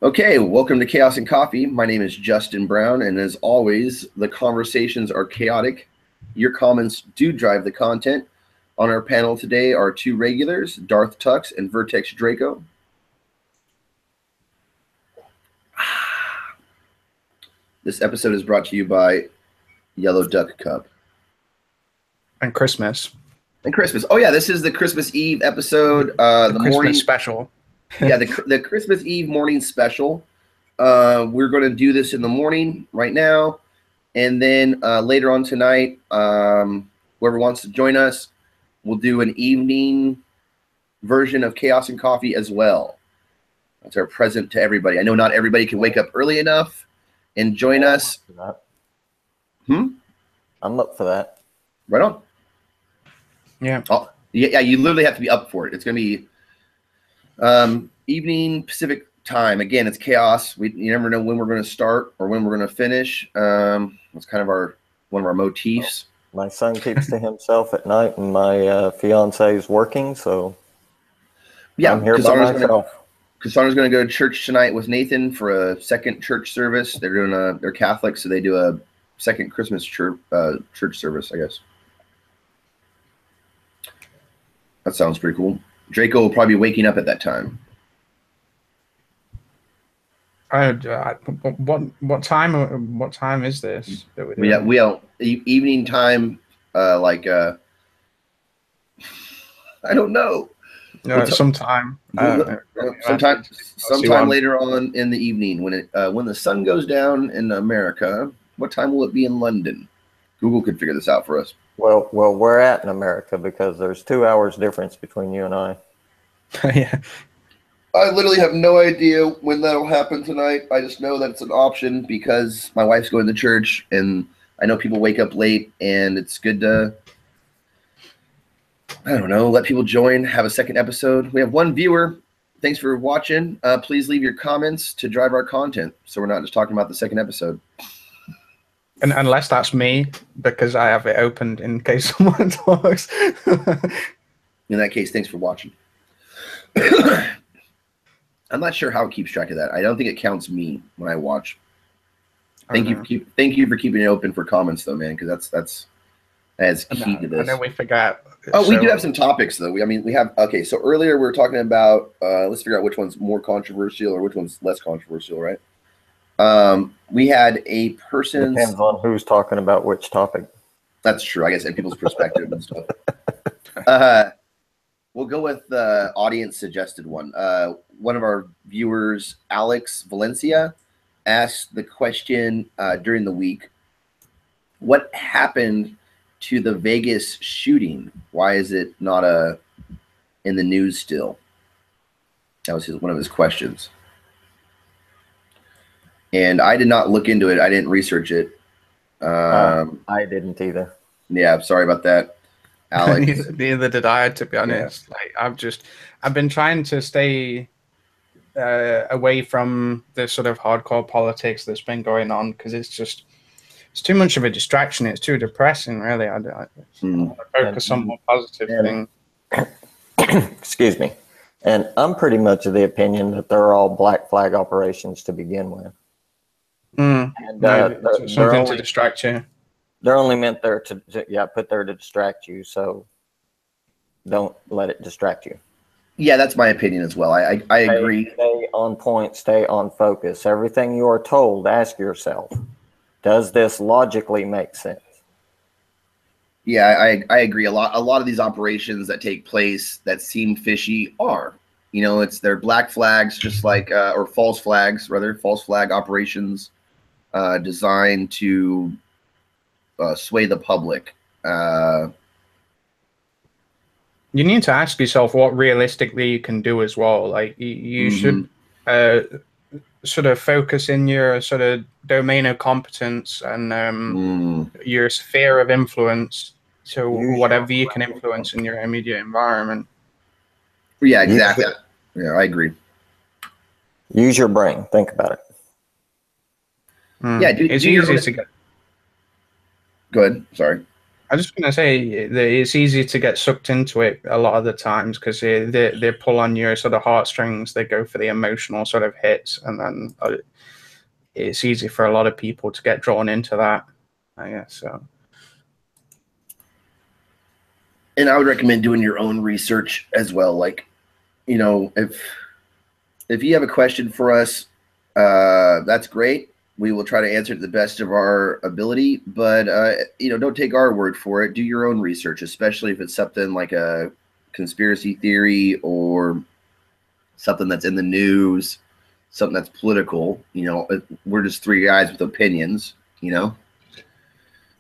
Okay, welcome to Chaos and Coffee. My name is Justin Brown, and as always, the conversations are chaotic. Your comments do drive the content. On our panel today are two regulars, Darth Tux and Vertex Draco. This episode is brought to you by Yellow Duck Cup. And Christmas. And Christmas. Oh yeah, this is the Christmas Eve episode. The Christmas morning special. Yeah, the Christmas Eve morning special. We're going to do this in the morning right now, and then later on tonight, whoever wants to join us, we'll do an evening version of Chaos and Coffee as well. That's our present to everybody. I know not everybody can wake up early enough and join us. I'm up for that. Right on. Yeah. Oh, yeah, you literally have to be up for it. It's going to be evening Pacific time. Again, it's chaos. You never know when we're going to start or when we're going to finish. That's kind of one of our motifs. My son keeps to himself at night, and my fiance is working, so yeah, I'm here by myself. Cassandra's going to go to church tonight with Nathan for a second church service. They're doing they're Catholic, so they do a second Christmas church service, I guess. That sounds pretty cool. Draco will probably be waking up at that time. What time is this? We have evening time. I don't know. Sometime later on in the evening when the sun goes down in America. What time will it be in London? Google could figure this out for us. Well, we're at in America because there's 2 hours difference between you and I. Yeah. I literally have no idea when that'll happen tonight. I just know that it's an option because my wife's going to church, and I know people wake up late, and it's good to, I don't know, let people join, have a second episode. We have one viewer. Thanks for watching. Please leave your comments to drive our content so we're not just talking about the second episode. And unless that's me, because I have it opened in case someone talks. In that case, thanks for watching. I'm not sure how it keeps track of that. I don't think it counts me when I watch. Thank you for keeping it open for comments, though, man, because that's key to this. And then we forgot. Oh, we do have some topics, though. We have. Okay, so earlier we were talking about. Let's figure out which one's more controversial or which one's less controversial, right? We had a person. Depends on who's talking about which topic. That's true, I guess, and people's perspective and stuff. We'll go with the audience suggested one. One of our viewers, Alex Valencia, asked the question during the week, what happened to the Vegas shooting? Why is it not in the news still? That was one of his questions. And I did not look into it. I didn't research it. I didn't either. Yeah, I'm sorry about that, Alex. Neither did I, to be honest. Yeah. I've been trying to stay away from the sort of hardcore politics that's been going on because it's too much of a distraction. It's too depressing, really. I want to focus on more positive things. Excuse me. And I'm pretty much of the opinion that they're all black flag operations to begin with. And something to distract you. They're only meant there to put there to distract you. So don't let it distract you. Yeah, that's my opinion as well. I agree. Stay on point. Stay on focus. Everything you are told, ask yourself, does this logically make sense? Yeah, I agree. A lot of these operations that take place that seem fishy are. They're black flags, just like or false flags, rather, false flag operations designed to sway the public. You need to ask yourself what realistically you can do as well. Like you should sort of focus in your sort of domain of competence and your sphere of influence to whatever you can influence in your immediate environment. Yeah, exactly. Yeah, I agree. Use your brain. Think about it. Yeah, it's easy to get. Go ahead. Sorry. I was just going to say that it's easy to get sucked into it a lot of the times because they pull on your sort of heartstrings. They go for the emotional sort of hits, and then it's easy for a lot of people to get drawn into that, I guess. So. And I would recommend doing your own research as well. Like, you know, if you have a question for us, that's great. We will try to answer it to the best of our ability, but you know, don't take our word for it. Do your own research, especially if it's something like a conspiracy theory or something that's in the news, something that's political. You know, we're just three guys with opinions. You know,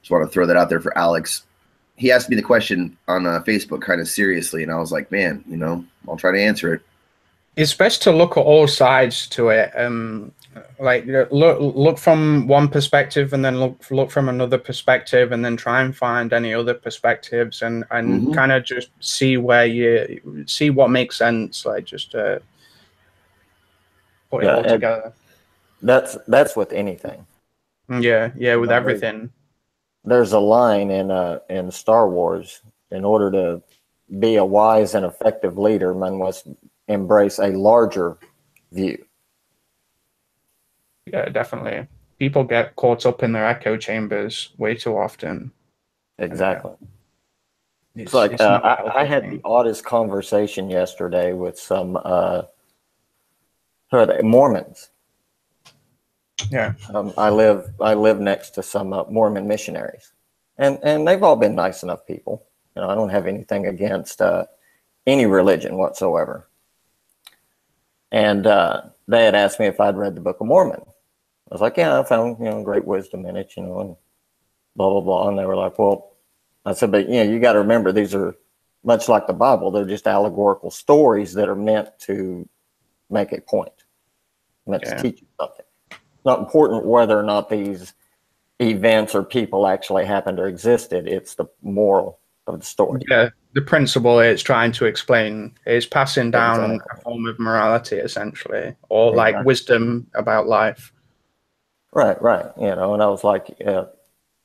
just want to throw that out there for Alex. He asked me the question on Facebook kind of seriously, and I was like, man, you know, I'll try to answer it. It's best to look at all sides to it. Like look from one perspective, and then look from another perspective, and then try and find any other perspectives, and kind of just see where you see what makes sense. Like just put it all together. That's with anything. Yeah, with everything. There's a line in Star Wars. In order to be a wise and effective leader, man must embrace a larger view. Yeah, definitely. People get caught up in their echo chambers way too often. Exactly. It's like I had the oddest conversation yesterday with some Mormons. Yeah. I live next to some Mormon missionaries, and they've all been nice enough people. You know, I don't have anything against any religion whatsoever. And they had asked me if I'd read the Book of Mormon. I was like, yeah, I found, you know, great wisdom in it, you know, and blah, blah, blah. And they were like, well, I said, but, you know, you got to remember, these are much like the Bible. They're just allegorical stories that are meant to make a point, meant to teach you something. It's not important whether or not these events or people actually happened or existed. It's the moral of the story. Yeah, the principle it's trying to explain is passing down a form of morality, essentially, or like wisdom about life. Right. You know, and I was like,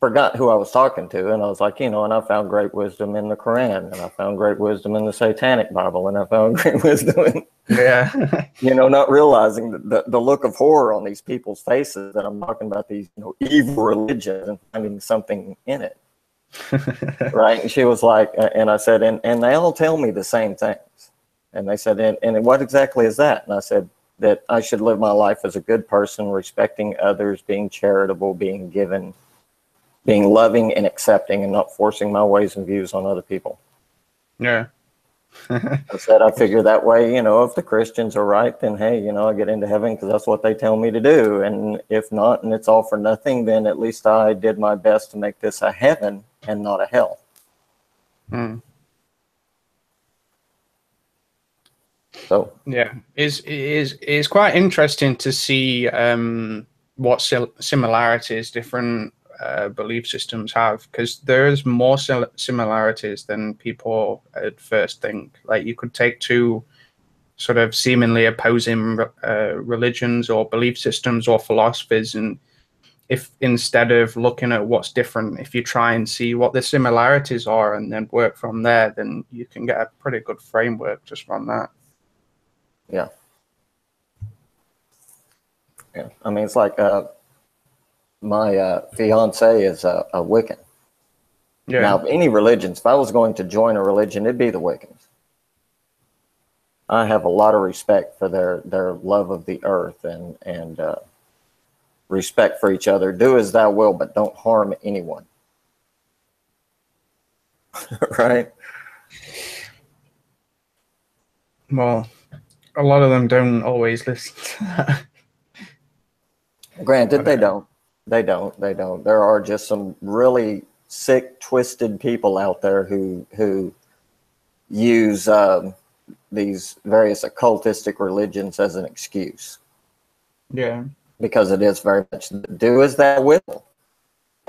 forgot who I was talking to, and I was like, you know, and I found great wisdom in the Quran, and I found great wisdom in the Satanic Bible, and I found great wisdom in, you know, not realizing the look of horror on these people's faces that I'm talking about these, you know, evil religions and finding something in it. Right. And she was like, and I said, and they all tell me the same things. And they said, and what exactly is that? And I said, that I should live my life as a good person, respecting others, being charitable, being giving, being loving and accepting, and not forcing my ways and views on other people. Yeah. I said, I figure that way, you know, if the Christians are right, then hey, you know, I get into heaven because that's what they tell me to do. And if not, and it's all for nothing, then at least I did my best to make this a heaven and not a hell. So yeah, it's quite interesting to see what similarities different belief systems have, because there's more similarities than people at first think. Like you could take two sort of seemingly opposing religions or belief systems or philosophies, and if instead of looking at what's different, if you try and see what the similarities are and then work from there, then you can get a pretty good framework just from that. Yeah. I mean, it's like my fiance is a Wiccan. Yeah. Now, any religions, if I was going to join a religion, it'd be the Wiccans. I have a lot of respect for their love of the earth and respect for each other. Do as thou will, but don't harm anyone. Right? Well, a lot of them don't always listen to that. Granted, they don't. There are just some really sick, twisted people out there who use these various occultistic religions as an excuse. Yeah. Because it is very much do as thou will.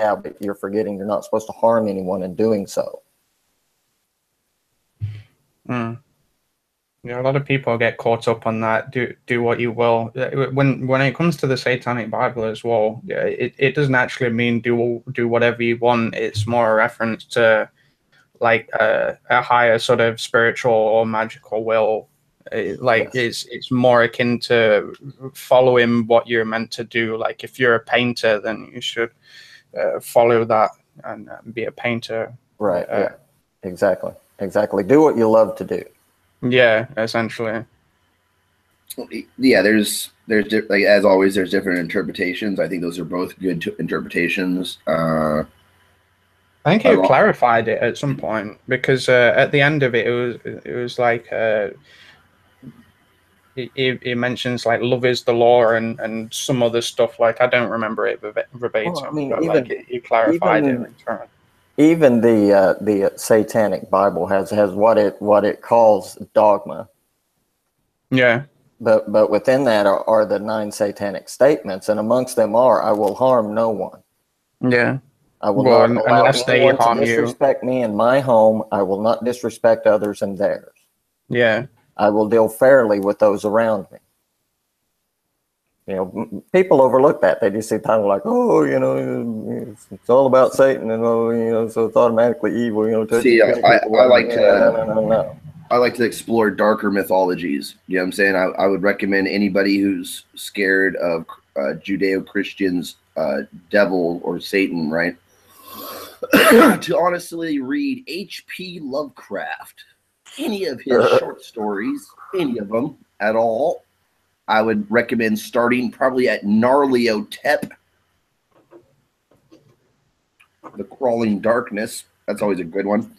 Yeah, but you're forgetting you're not supposed to harm anyone in doing so. Yeah, a lot of people get caught up on that. Do what you will. When it comes to the Satanic Bible as well, yeah, it doesn't actually mean do whatever you want. It's more a reference to like a higher sort of spiritual or magical will. Like it's more akin to following what you're meant to do. Like if you're a painter, then you should follow that and be a painter. Right. Yeah. Exactly. Do what you love to do. Yeah, essentially. Yeah, there's like as always, there's different interpretations. I think those are both good interpretations. I think he clarified it at some point because at the end of it, it was like he mentions like love is the law and some other stuff. Like I don't remember it verbatim, well, I mean, but like he clarified it in turn. Even the Satanic Bible has what it calls dogma. Yeah. But within that are the 9 satanic statements, and amongst them are, I will harm no one. Yeah. I will not allow anyone to disrespect me in my home. I will not disrespect others in theirs. Yeah. I will deal fairly with those around me. You know, people overlook that. They just see kind of like, oh, you know, it's all about Satan, and oh, you know, so it's automatically evil. You know, see, I like to I like to explore darker mythologies. You know what I'm saying? I would recommend anybody who's scared of Judeo-Christians, devil or Satan, right, to honestly read H.P. Lovecraft. Any of his short stories, any of them at all. I would recommend starting probably at Nyarlathotep, The Crawling Darkness. That's always a good one.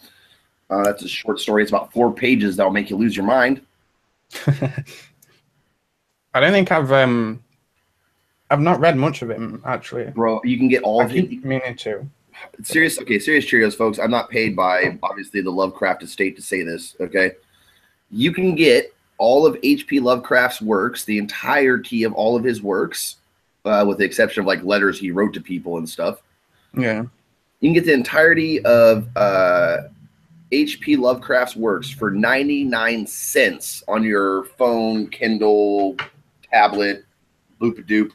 That's a short story. It's about 4 pages that'll make you lose your mind. I don't think I've not read much of him actually. Bro, you can get all of it. Meaning to. Serious Cheerios, folks. I'm not paid by obviously the Lovecraft estate to say this. Okay, you can get all of H.P. Lovecraft's works, the entirety of all of his works, with the exception of like letters he wrote to people and stuff. Yeah. You can get the entirety of H.P. Lovecraft's works for 99 cents on your phone, Kindle, tablet, loop-a-doop.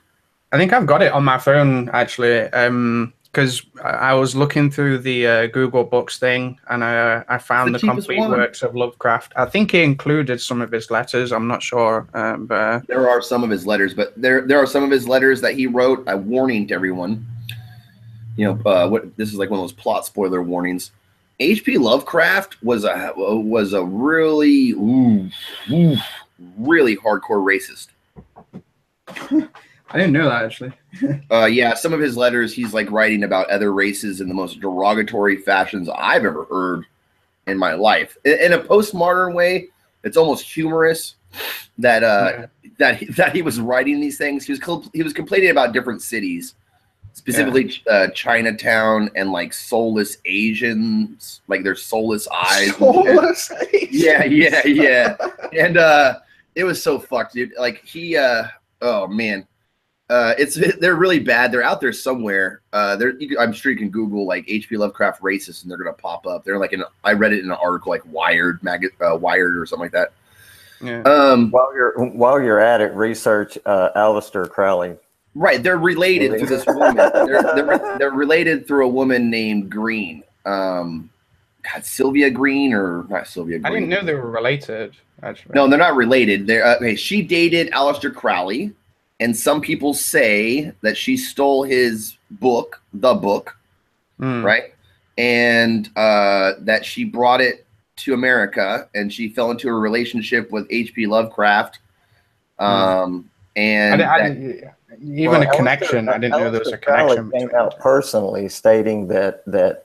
I think I've got it on my phone, actually, because I was looking through the Google Books thing, and I found the complete works of Lovecraft. I think he included some of his letters. I'm not sure. But there are some of his letters, but there are some of his letters that he wrote. A warning to everyone. You know, this is like one of those plot spoiler warnings. H.P. Lovecraft was a really really hardcore racist. I didn't know that, actually. Yeah, some of his letters, he's like writing about other races in the most derogatory fashions I've ever heard in my life. In a postmodern way, it's almost humorous that that he was writing these things. He was complaining about different cities, specifically Chinatown and like soulless Asians, like their soulless eyes. Soulless Asians. Yeah. And it was so fucked, dude. Like he, oh man. They're really bad. They're out there somewhere. I'm sure you can Google like H.P. Lovecraft racist, and they're gonna pop up. They're like I read it in an article like Wired or something like that. Yeah. While you're at it, research Aleister Crowley. Right, they're related to this woman. They're related through a woman named Green. Sylvia Green or not Sylvia Green. I didn't know they were related. Actually, no, they're not related. They're she dated Aleister Crowley. And some people say that she stole his book, the book, right? And that she brought it to America, and she fell into a relationship with H.P. Lovecraft. And even a connection. I didn't know there was a connection. Came out personally stating that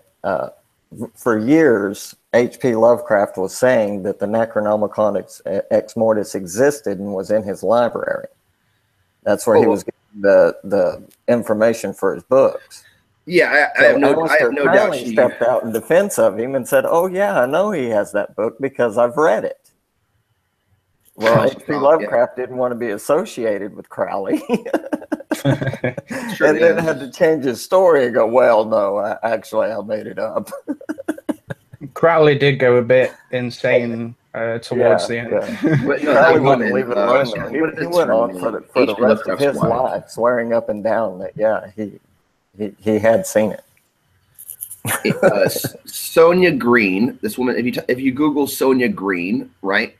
for years H.P. Lovecraft was saying that the Necronomicon Ex Mortis existed and was in his library. That's where he was getting the information for his books. Yeah, I have no doubt. She stepped out in defense of him and said, "Oh yeah, I know he has that book because I've read it." Well, H.P. Lovecraft didn't want to be associated with Crowley, and then had to change his story and go, "Well, no, I made it up." Crowley did go a bit insane towards the end. But no, Crowley that wouldn't woman, leave it alone, though. what He is went her on name? for the H.P. rest of Lovecraft's his wife. life, swearing up and down that, yeah, he had seen it. Sonia Green, this woman, if you Google Sonia Green, right?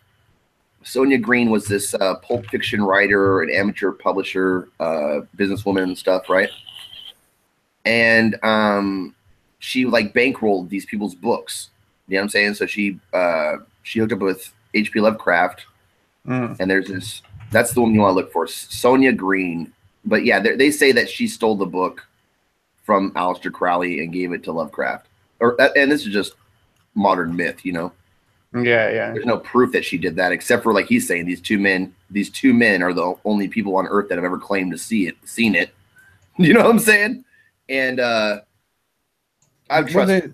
Sonia Green was this pulp fiction writer, an amateur publisher, businesswoman and stuff, right? And she like bankrolled these people's books. You know what I'm saying? So she hooked up with H.P. Lovecraft, and there's this. That's the one you want to look for, Sonia Green. But yeah, they say that she stole the book from Aleister Crowley and gave it to Lovecraft. And this is just modern myth, you know. Yeah. There's no proof that she did that, except for, like he's saying, these two men are the only people on Earth that have ever claimed to seen it. You know what I'm saying? And I trust.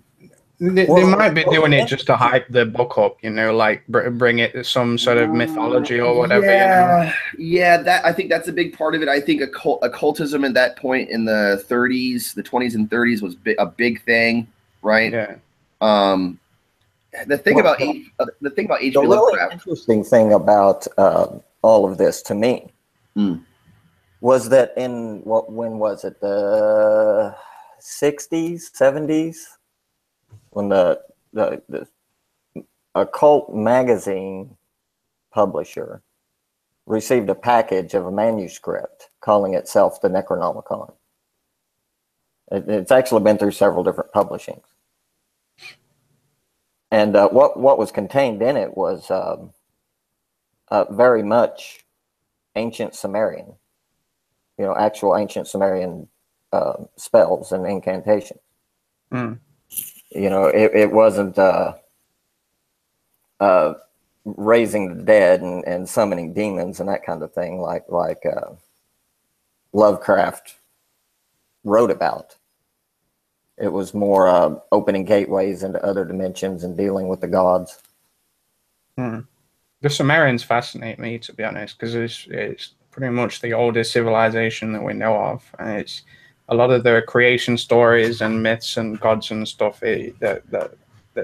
They might be doing it just to hype the book up, you know, like bring it to some sort of mythology or whatever. Yeah, that I think that's a big part of it. I think occultism at that point in the 30s, the 20s and 30s was a big thing, right? Yeah. The thing about H.P. The really Lovecraft. interesting thing about all of this to me was that when was it, the 60s, 70s, when the occult magazine publisher received a package of a manuscript calling itself the Necronomicon. It's actually been through several different publishings. And what was contained in it was very much ancient Sumerian, you know, actual ancient Sumerian spells and incantations. You know, it wasn't raising the dead and summoning demons and that kind of thing like Lovecraft wrote about. It was more opening gateways into other dimensions and dealing with the gods. The Sumerians fascinate me, to be honest, because it's pretty much the oldest civilization that we know of, and it's a lot of their creation stories and myths and gods and stuff. That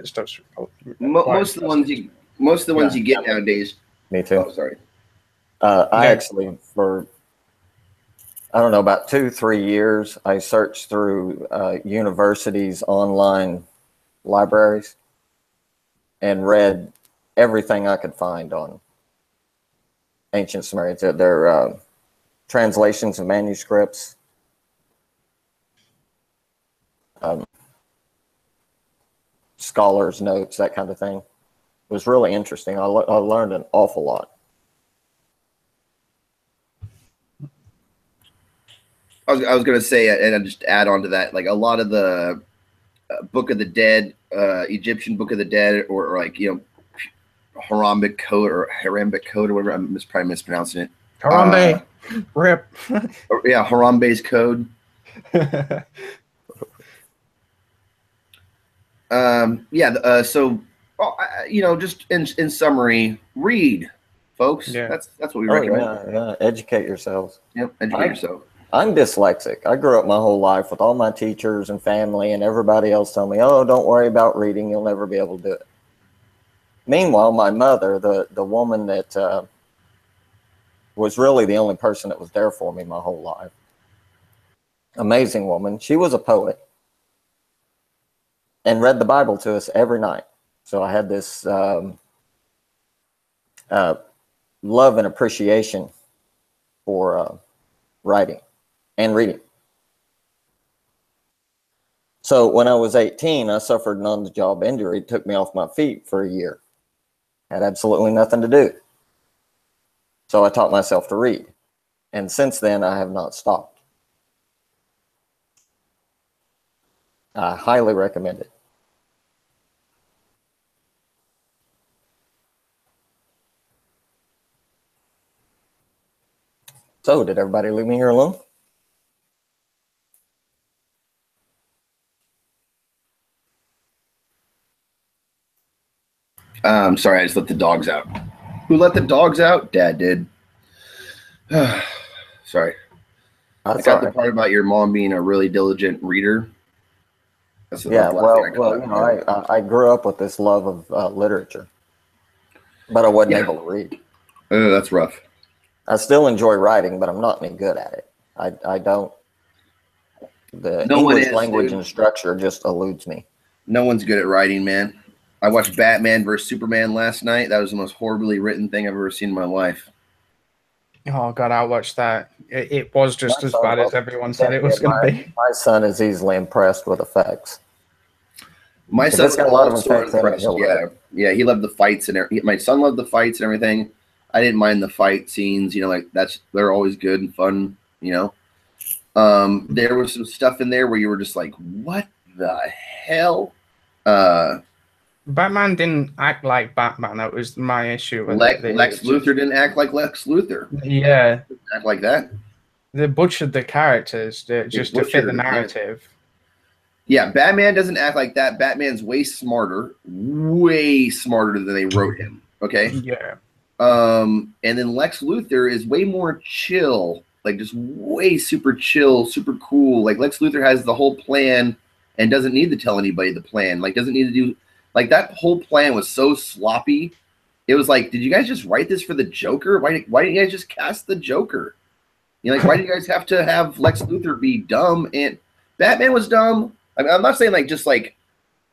stuff's Most of the ones you get nowadays. Me too. Oh, sorry. I actually, for I don't know, about 2-3 years, I searched through universities' online libraries and read everything I could find on ancient Sumerians. Their translations of manuscripts, scholars' notes, that kind of thing. It was really interesting. I learned an awful lot. I was going to say, and I'll just add on to that, like a lot of the Book of the Dead, Egyptian Book of the Dead, or like, you know, Harambe Code or whatever. I'm probably mispronouncing it. Harambe, rip. Yeah, Harambe's Code. So, you know, just in summary, read, folks. Yeah. That's what we recommend. Yeah. Educate yourselves. Yep, educate yourself. I'm dyslexic. I grew up my whole life with all my teachers and family and everybody else telling me, oh, don't worry about reading. You'll never be able to do it. Meanwhile, my mother, the woman that was really the only person that was there for me my whole life, amazing woman. She was a poet and read the Bible to us every night. So I had this love and appreciation for writing and reading. So when I was 18, I suffered an on-the-job injury. It took me off my feet for a year. Had absolutely nothing to do. So I taught myself to read. And since then, I have not stopped. I highly recommend it. So, did everybody leave me here alone? Sorry, I just let the dogs out. Who let the dogs out? Dad did. Sorry. I got the part about your mom being a really diligent reader. That's well, you know, I grew up with this love of literature. but I wasn't Yeah. able to read. Oh, that's rough. I still enjoy writing, but I'm not any good at it. I don't. The No one English is, language dude. and structure just eludes me. No one's good at writing, man. I watched Batman versus Superman last night. That was the most horribly written thing I've ever seen in my life. Oh God, I watched that. It was just My as son bad as loves- everyone said it was going to be. My son is easily impressed with effects. My If son it's got a lot of also effects in it, impressed. he'll love Yeah, he loved the fights and my son loved the fights and everything. I didn't mind the fight scenes. You know, like they're always good and fun. You know, there was some stuff in there where you were just like, "What the hell?" Batman didn't act like Batman. That was my issue with Lex it. Luthor didn't act like Lex Luthor. Yeah, Didn't act like that. they butchered the characters just to fit the butchered it, yeah. narrative. Yeah, Batman doesn't act like that. Batman's way smarter than they wrote him. Okay. Yeah. And then Lex Luthor is way more chill, like just way super chill, super cool. Like Lex Luthor has the whole plan and doesn't need to tell anybody the plan. Like doesn't need to do like that whole plan was so sloppy. It was like, did you guys just write this for the Joker? Why didn't you guys just cast the Joker? You know, like why do you guys have to have Lex Luthor be dumb and Batman was dumb? I mean, I'm not saying like just like,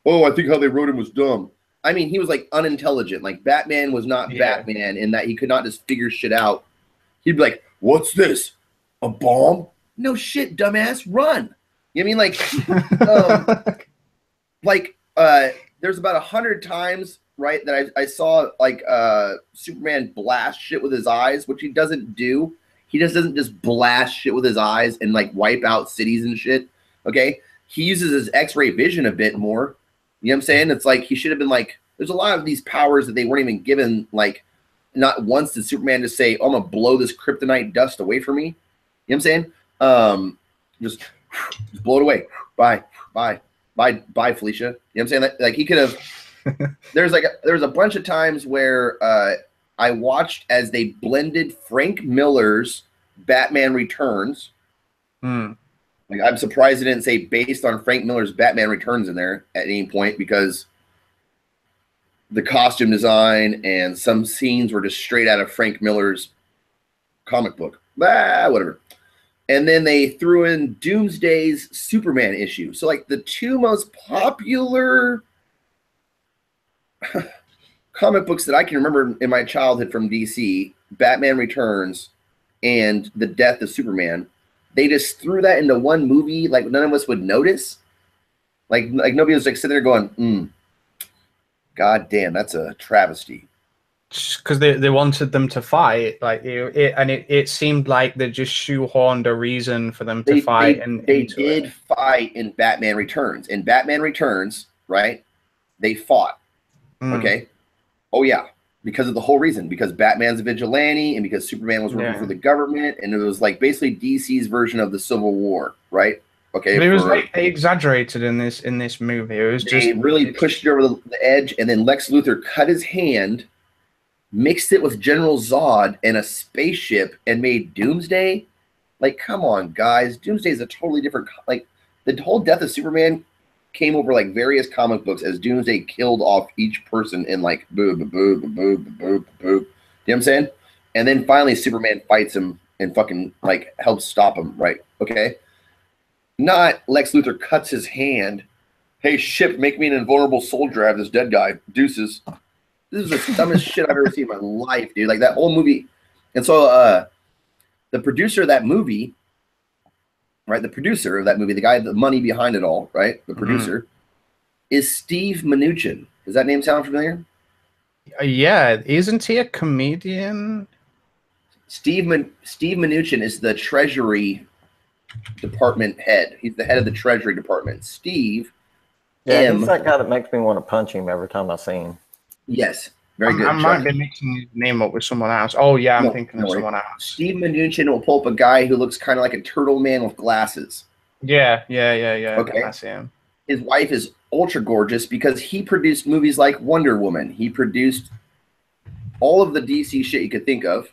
oh, I think how they wrote him was dumb. I mean, he was like unintelligent. Like Batman was not Batman in that he could not just figure shit out. He'd be like, "What's this? A bomb? No shit, dumbass, run!" You know what I mean? There's about 100 times, right, that I saw like Superman blast shit with his eyes, which he doesn't do. He just doesn't just blast shit with his eyes and like wipe out cities and shit. Okay, he uses his X-ray vision a bit more. You know what I'm saying? It's like he should have been like, there's a lot of these powers that they weren't even given. Like, not once did Superman just say, oh, I'm gonna blow this kryptonite dust away from me. You know what I'm saying? Just blow it away. Bye, Felicia. You know what I'm saying? Like he could have. There's a bunch of times where I watched as they blended Frank Miller's Batman Returns. Like, I'm surprised they didn't say based on Frank Miller's Batman Returns in there at any point because the costume design and some scenes were just straight out of Frank Miller's comic book. Whatever. And then they threw in Doomsday's Superman issue. So, like, the two most popular comic books that I can remember in my childhood from DC, Batman Returns and The Death of Superman, they just threw that into one movie, like none of us would notice. Like nobody was like sitting there going, God damn, that's a travesty. Because they wanted them to fight, like it seemed like they just shoehorned a reason for them to fight. They did fight in Batman Returns. In Batman Returns, right? They fought. Okay. Oh yeah. Because of the whole reason, because Batman's a vigilante and because Superman was working for the government, and it was like basically DC's version of the Civil War, right? Okay, but it was like they exaggerated in this movie. It was they really pushed it over the edge, and then Lex Luthor cut his hand, mixed it with General Zod and a spaceship, and made Doomsday. Like, come on, guys, Doomsday is a totally different. Like, the whole Death of Superman came over like various comic books as Doomsday killed off each person in like boo. You know what I'm saying? And then finally Superman fights him and fucking like helps stop him, right? Okay. Not Lex Luthor cuts his hand. Hey, ship, make me an invulnerable soldier. I have this dead guy. Deuces. This is the dumbest shit I've ever seen in my life, dude. Like that whole movie. And so the producer of that movie, right? The producer of that movie, the guy, the money behind it all, right? The producer is Steve Mnuchin. Does that name sound familiar? Yeah, isn't he a comedian? Steve Mnuchin is the Treasury Department head. He's the head of the Treasury Department. Steve. Yeah, he's that guy that makes me want to punch him every time I see him. Yes. Very good. I might be mixing his name up with someone else. Oh yeah, I'm thinking of someone else. Steve Mnuchin will pull up a guy who looks kind of like a turtle man with glasses. Yeah. Okay. I see him. His wife is ultra gorgeous because he produced movies like Wonder Woman. He produced all of the DC shit you could think of,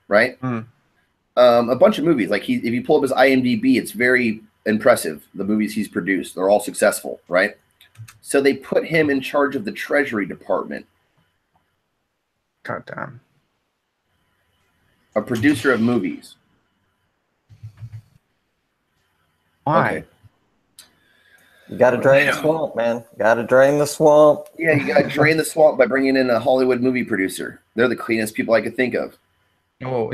right? A bunch of movies. Like if you pull up his IMDb, it's very impressive. The movies he's produced, they're all successful, right? So they put him in charge of the Treasury Department. God damn. A producer of movies. Why? Okay. You got to drain the swamp, man. Got to drain the swamp. Yeah, you got to drain the swamp by bringing in a Hollywood movie producer. They're the cleanest people I could think of. Oh.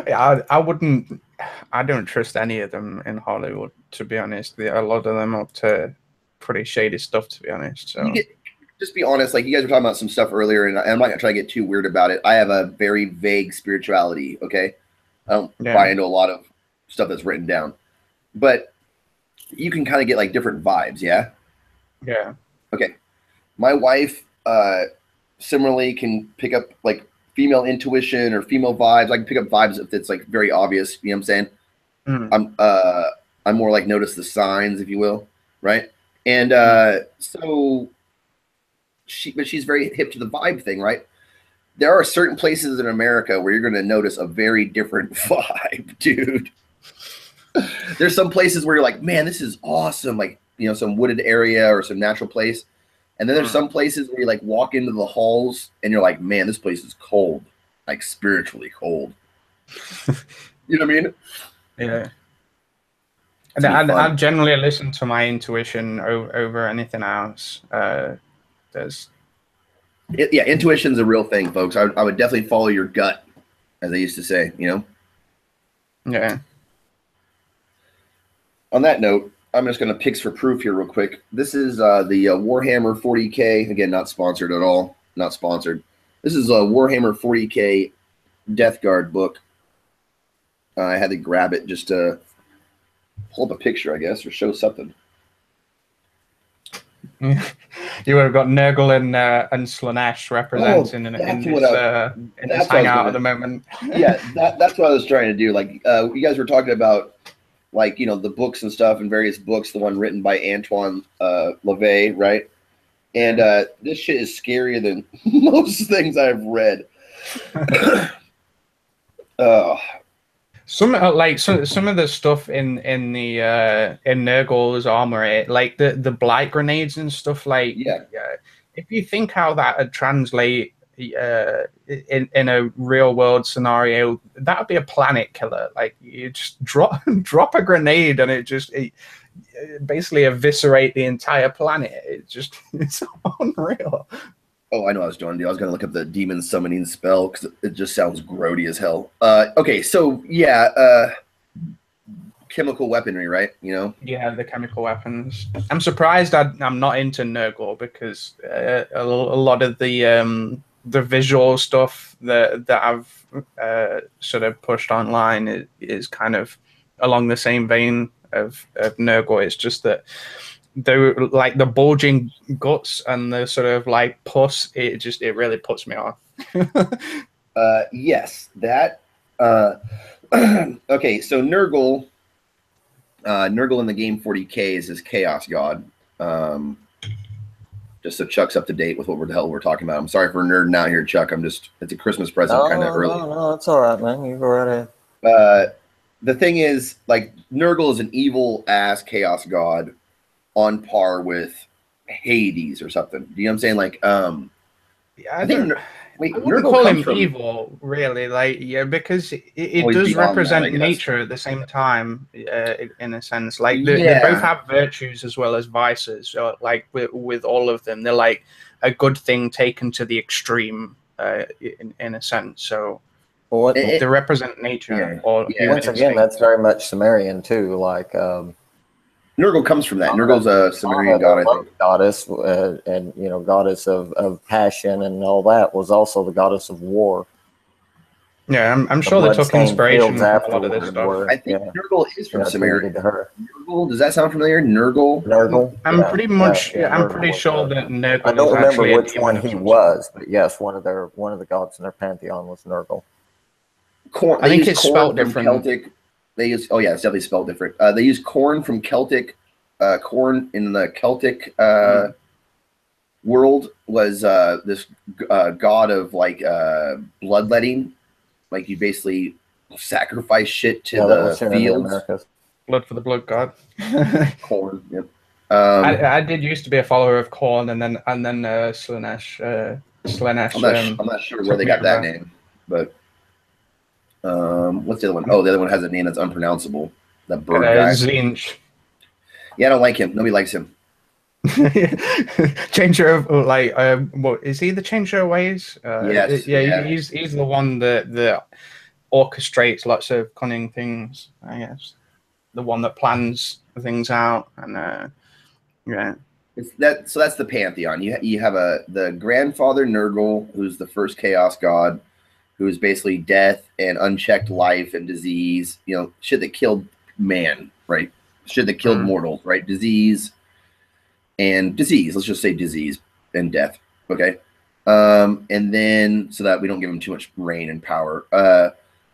Yeah, I wouldn't. I don't trust any of them in Hollywood, to be honest. A lot of them are up to pretty shady stuff, to be honest. So just be honest. Like, you guys were talking about some stuff earlier, and I'm not gonna try to get too weird about it. I have a very vague spirituality. Okay, I don't buy into a lot of stuff that's written down, but you can kind of get like different vibes. Yeah. Yeah. Okay. My wife similarly can pick up like female intuition or female vibes. I can pick up vibes if it's like very obvious. You know what I'm saying? Mm. I'm more like notice the signs, if you will, right? And so she's very hip to the vibe thing, right? There are certain places in America where you're going to notice a very different vibe, dude. There's some places where you're like, man, this is awesome. Like, you know, some wooded area or some natural place. And then there's some places where you like walk into the halls and you're like, man, this place is cold, like spiritually cold. You know what I mean? Yeah. And I generally listen to my intuition over anything else. Yeah, intuition's a real thing, folks. I would definitely follow your gut, as they used to say, you know? Yeah. On that note, I'm just going to picks for proof here real quick. This is the Warhammer 40K. Again, not sponsored at all. Not sponsored. This is a Warhammer 40K Death Guard book. I had to grab it just to pull up a picture, I guess, or show something. You would have got Nurgle and Slaanesh representing in this hangout at the moment. Yeah, that's what I was trying to do. Like, you guys were talking about, like, you know, the books and stuff and various books, the one written by Antoine LaVey, right? And this shit is scarier than most things I've read. Some of the stuff in Nurgle's armor, like the blight grenades and stuff, like if you think how that would translate in a real world scenario, that would be a planet killer. Like, you just drop a grenade and it basically eviscerate the entire planet. It's unreal. Oh, I know what I was doing. I was going to look up the demon summoning spell because it just sounds grody as hell. Okay, so yeah, chemical weaponry, right? You know? Yeah, the chemical weapons. I'm surprised I'm not into Nurgle because a lot of the visual stuff that I've sort of pushed online is kind of along the same vein of Nurgle. It's just that they're like the bulging guts and the sort of like pus. It really puts me off. Yes, that. Okay, so Nurgle in the game 40K is his chaos god. Just so Chuck's up to date with what the hell we're talking about. I'm sorry for nerding out here, Chuck. it's a Christmas present kind of early. No, it's all right, man. You go right ahead. The thing is, like, Nurgle is an evil ass chaos god on par with Hades or something. Do you know what I'm saying? Like, I think I wouldn't call him evil, really. Like, yeah, because it does represent nature at the same time, in a sense. Like, they both have virtues as well as vices. Like, with all of them, they're like a good thing taken to the extreme, in a sense. So, they represent nature. Once again, that's very much Sumerian too. Like, Nurgle comes from that. Nurgle's a Sumerian god, I think. Goddess, and you know, goddess of passion and all that, was also the goddess of war. Yeah, I'm sure they took inspiration from a lot of this stuff. I think Nurgle is from Sumerian. Nurgle, does that sound familiar? Nurgle. I'm pretty sure that Nurgle. I don't remember which one he was, but yes, one of the gods in their pantheon was Nurgle. I think it's spelled different. Celtic. They use it's definitely spelled different. They use corn from Celtic. Corn in the Celtic world was this god of like bloodletting. Like, you basically sacrifice shit to the fields. Blood for the blood god. Corn. Yep. I did used to be a follower of Corn, and then Slaanesh Slaanesh. I'm not sure where they got that name, but what's the other one? Oh, the other one has a name that's unpronounceable. That bird guy. Zinch. Yeah, I don't like him. Nobody likes him. Changer of like what is he the Changer of Ways? Yes, yeah, he's the one that orchestrates lots of cunning things, I guess. The one that plans things out, and yeah. So that's the pantheon. You have the grandfather Nurgle, who's the first chaos god, who is basically death and unchecked life and disease, you know, shit that killed man, right? Shit that killed mortals, right? Disease. Let's just say disease and death, okay? And then, so that we don't give him too much reign and power.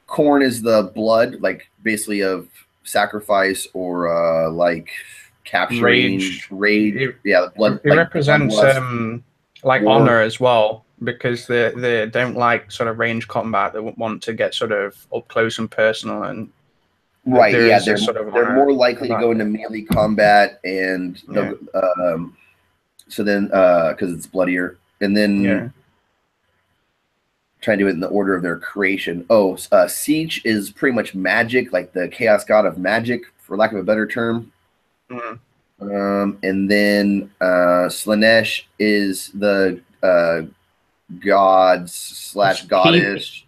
Khorne is the blood, like, basically of sacrifice or, like, capturing rage. Yeah, the blood. It represents, like, war. Honor as well, because they don't like sort of range combat. They want to get sort of up close and personal, and right, yeah, they're more likely to go into melee combat, and so then because it's bloodier, and then trying to do it in the order of their creation. Oh, Siege is pretty much magic, like the chaos god of magic, for lack of a better term. And then Slaanesh is the gods / goddess.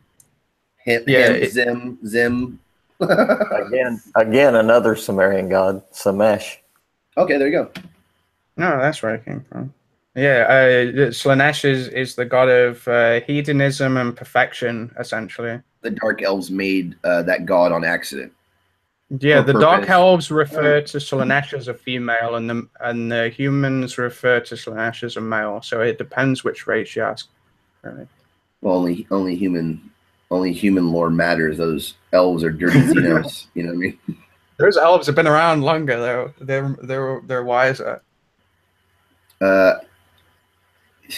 Zim. Again, another Sumerian god, Samesh. Okay, there you go. No, that's where it came from. Yeah, Slaanesh is the god of hedonism and perfection, essentially. The Dark Elves made that god on accident. Yeah, the Dark Elves refer to Slaanesh as a female, and the humans refer to Slaanesh as a male. So it depends which race you ask. Really. Well, only human lore matters. Those elves are dirty Xenos. You know what I mean? Those elves have been around longer, though. They're wiser.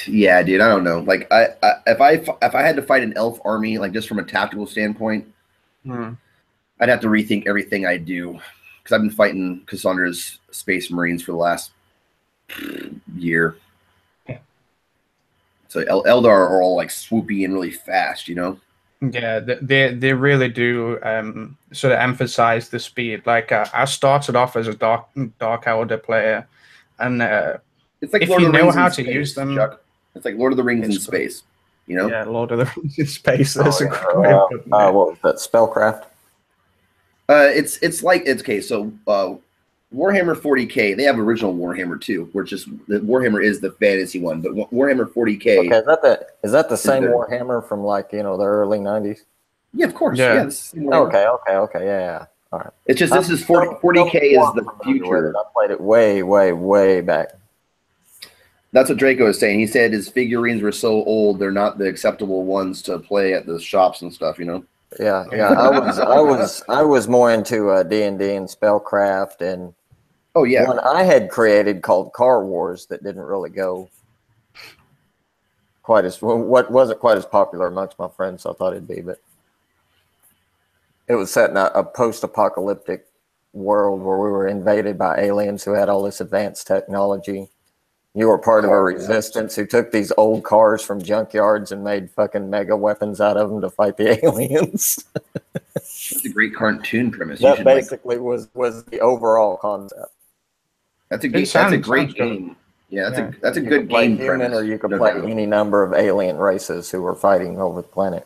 Yeah, dude. I don't know. Like, if I had to fight an elf army, like just from a tactical standpoint, I'd have to rethink everything I do, because I've been fighting Cassandra's Space Marines for the last year. Yeah. So Eldar are all like swoopy and really fast, you know. Yeah, they really do sort of emphasize the speed. Like I started off as a Dark Elder player, and it's like if Lord you of the know Rings how in to space, use them, Chuck. It's like Lord of the Rings in space, you know. Yeah, Lord of the Rings in space. That's a good way of putting it. What was that? Spellcraft. It's like it's okay. So Warhammer 40K, they have original Warhammer too, which is the Warhammer is the fantasy one, but Warhammer 40K. Okay, is that the same Warhammer from, like, you know, the early 90s? Yeah, of course. Yeah. Okay. Yeah. All right. It's just this is 40K is the future. I played it way back. That's what Draco is saying. He said his figurines were so old they're not the acceptable ones to play at the shops and stuff, you know. Yeah. I was more into D&D and Spellcraft, and one I had created called Car Wars that didn't really go wasn't quite as popular amongst my friends, so I thought it'd be, but it was set in a post-apocalyptic world where we were invaded by aliens who had all this advanced technology. You were part of a resistance who took these old cars from junkyards and made fucking mega weapons out of them to fight the aliens. That's a great cartoon premise. That basically was the overall concept. That's a great game. Yeah, that's a good game premise. Or you could play any number of alien races who were fighting over the planet.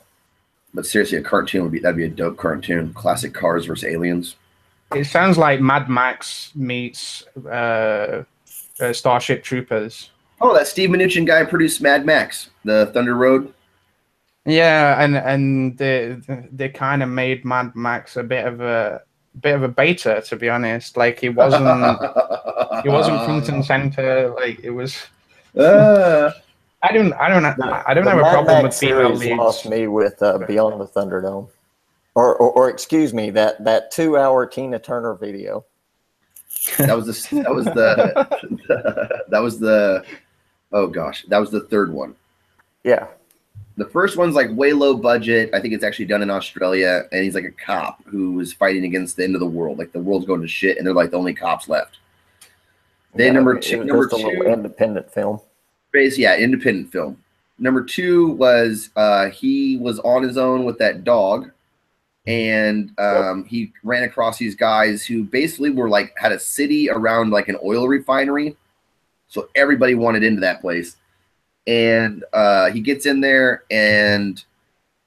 But seriously, a cartoon that'd be a dope cartoon. Classic cars versus aliens. It sounds like Mad Max meets Starship Troopers. Oh, that Steve Mnuchin guy produced Mad Max, the Thunder Road. Yeah, and they kind of made Mad Max a bit of a beta, to be honest. Like he wasn't front and center. Like it was. I don't have a problem with female leads. Lost me with Beyond the Thunderdome, or excuse me, that 2-hour Tina Turner video. That was the third one. Yeah. The first one's like way low budget. I think it's actually done in Australia, and he's like a cop who is fighting against the end of the world. Like the world's going to shit, and they're like the only cops left. Then number two, a little independent film. Independent film. Number 2 was he was on his own with that dog, and he ran across these guys who basically were like had a city around like an oil refinery, so everybody wanted into that place. And he gets in there and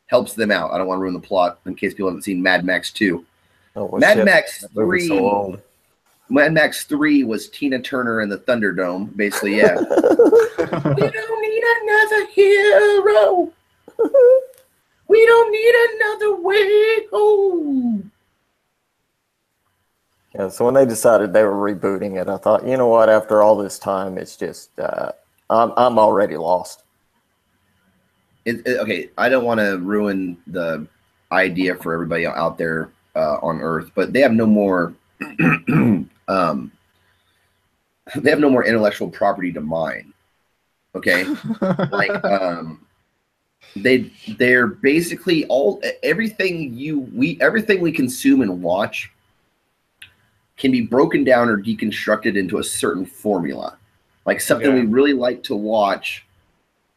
helps them out. I don't want to ruin the plot in case people haven't seen Mad Max 2. Oh, Mad Max That movie's 3. so old. Mad Max 3 was Tina Turner in the Thunderdome, basically. Yeah. We don't need another hero. We don't need another way home. Yeah, so when they decided they were rebooting it, I thought, you know what? After all this time, it's just I'm already lost. Okay, I don't want to ruin the idea for everybody out there on Earth, but they have no more. They have no more intellectual property to mine. Okay, like they're basically everything we consume and watch can be broken down or deconstructed into a certain formula. Like something we really like to watch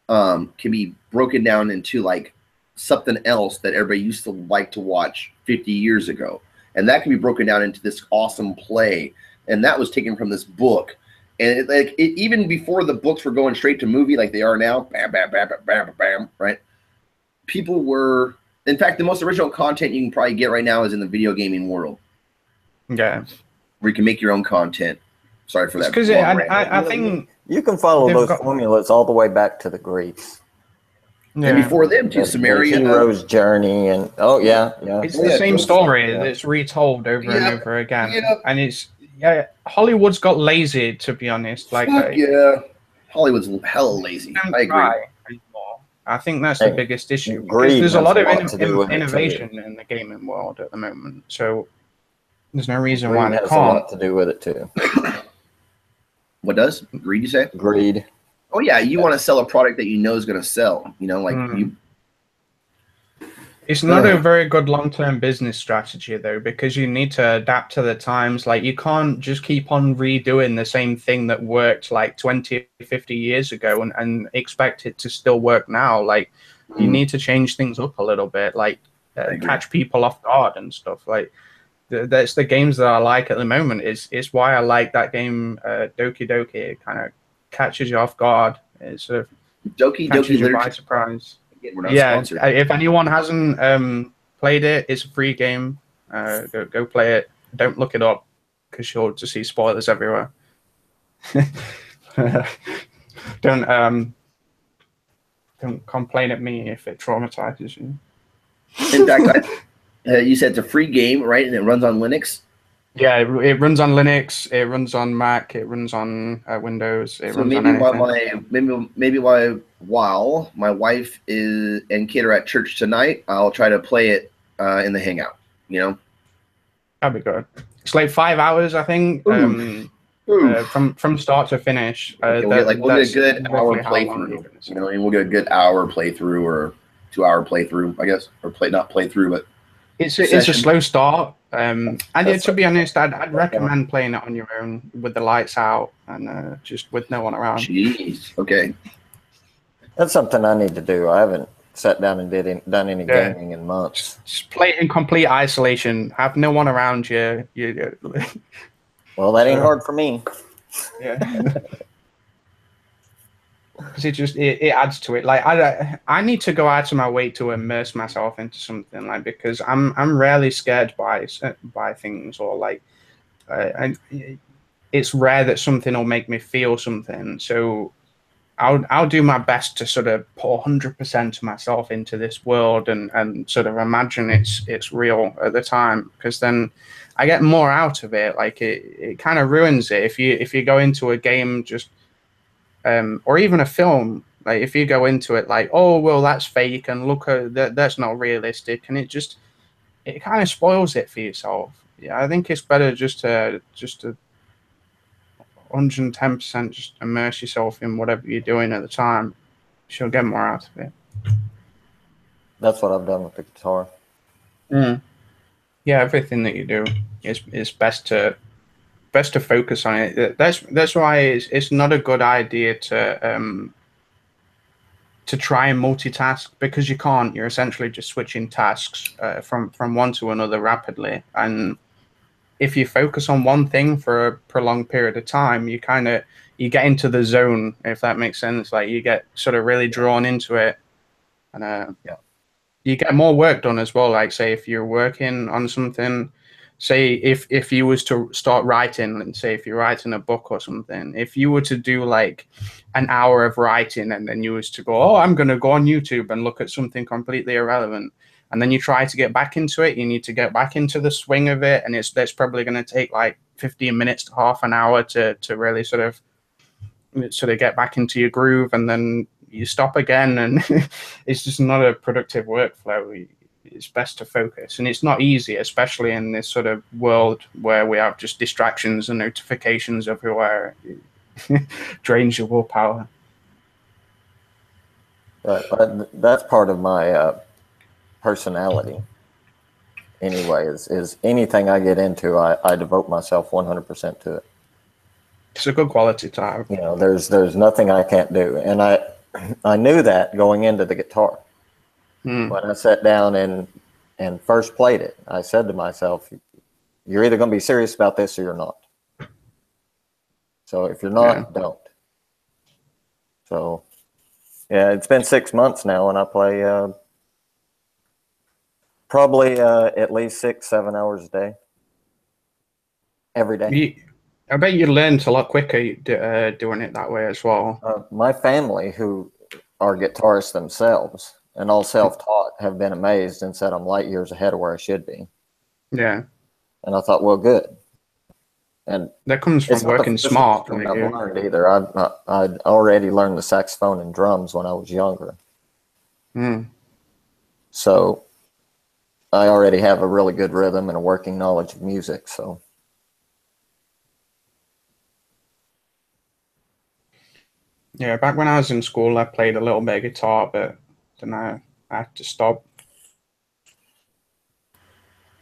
can be broken down into like something else that everybody used to like to watch 50 years ago. And that can be broken down into this awesome play. And that was taken from this book. And even before the books were going straight to movie like they are now, bam, bam, bam, bam, bam, bam, right? People were, in fact, the most original content you can probably get right now is in the video gaming world. Yeah. Where you can make your own content. Sorry for that. Because I think you can follow those formulas all the way back to the Greeks. Yeah. And before them, too, Samaria. The hero's journey, and it's the same story that's retold over and over again. And it's Hollywood's got lazy, to be honest. Like Hollywood's hella lazy. I agree. I think that's the biggest issue. Because there's a lot of innovation in the gaming world at the moment. So there's no reason why they can't. Has a lot to do with it too. What does? Greed, you say? Greed. Oh yeah, you want to sell a product that you know is going to sell. You know, like you. It's not a very good long-term business strategy though, because you need to adapt to the times. Like you can't just keep on redoing the same thing that worked like 20, 50 years ago and expect it to still work now. Like you need to change things up a little bit, like catch people off guard and stuff. Like that's the games that I like at the moment. Is why I like that game Doki Doki. It kind of catches you off guard. It sort of Doki catches Doki you by surprise. We're not sponsored. If anyone hasn't played it, it's a free game. Go play it. Don't look it up because you'll just see spoilers everywhere. Don't complain at me if it traumatizes you. In fact, you said it's a free game, right? And it runs on Linux. Yeah, it runs on Linux. It runs on Mac. It runs on Windows. It runs on anything. While my wife and kid are at church tonight, I'll try to play it in the Hangout. You know, that'd be good. It's like 5 hours, I think, from start to finish. We'll get a good hour playthrough. You know, and we'll get a good hour playthrough or 2 hour playthrough, I guess, or not playthrough, but it's a slow start. And to be honest, I'd recommend playing it on your own with the lights out and just with no one around. Jeez. Okay. That's something I need to do. I haven't sat down and done any gaming in months. Just play it in complete isolation. Have no one around you. Well, that ain't hard for me. Yeah. Because it adds to it. Like I need to go out of my way to immerse myself into something, like, because I'm rarely scared by things, or like it's rare that something will make me feel something. So I'll do my best to sort of put 100% of myself into this world and sort of imagine it's real at the time, because then I get more out of it. Like it kind of ruins it if you go into a game just or even a film, like if you go into it like, oh well, that's fake and look at that's not realistic, and it kind of spoils it for yourself. Yeah, I think it's better just to 110% just immerse yourself in whatever you're doing at the time. You'll get more out of it. That's what I've done with the guitar. Yeah, everything that you do is best to focus on it. That's why it's not a good idea to to try and multitask, because you can't. You're essentially just switching tasks from one to another rapidly. And if you focus on one thing for a prolonged period of time, you get into the zone, if that makes sense. Like you get sort of really drawn into it, and you get more work done as well. Like say if you're working on something, say if you was to start writing, and say if you're writing a book or something, if you were to do like an hour of writing and then you was to go, oh, I'm going to go on YouTube and look at something completely irrelevant, and then you try to get back into it, you need to get back into the swing of it, and that's probably going to take like 15 minutes to half an hour to really sort of get back into your groove, and then you stop again, and it's just not a productive workflow. It's best to focus, and it's not easy, especially in this sort of world where we have just distractions and notifications everywhere. It drains your willpower. Right, but that's part of my personality. Anyway, is anything I get into, I devote myself 100% to it. It's a good quality time. You know, there's nothing I can't do, and I knew that going into the guitar. When I sat down and first played it, I said to myself, you're either going to be serious about this or you're not. So if you're not, don't. So, yeah, it's been 6 months now, and I play probably at least 6-7 hours a day, every day. I bet you learned a lot quicker doing it that way as well. My family, who are guitarists themselves, and all self-taught, have been amazed and said I'm light years ahead of where I should be. Yeah. And I thought, well, good. And that comes from working smart. I've learned either. I'd already learned the saxophone and drums when I was younger. So I already have a really good rhythm and a working knowledge of music. So. Yeah, back when I was in school, I played a little bit of guitar, but then I had to stop.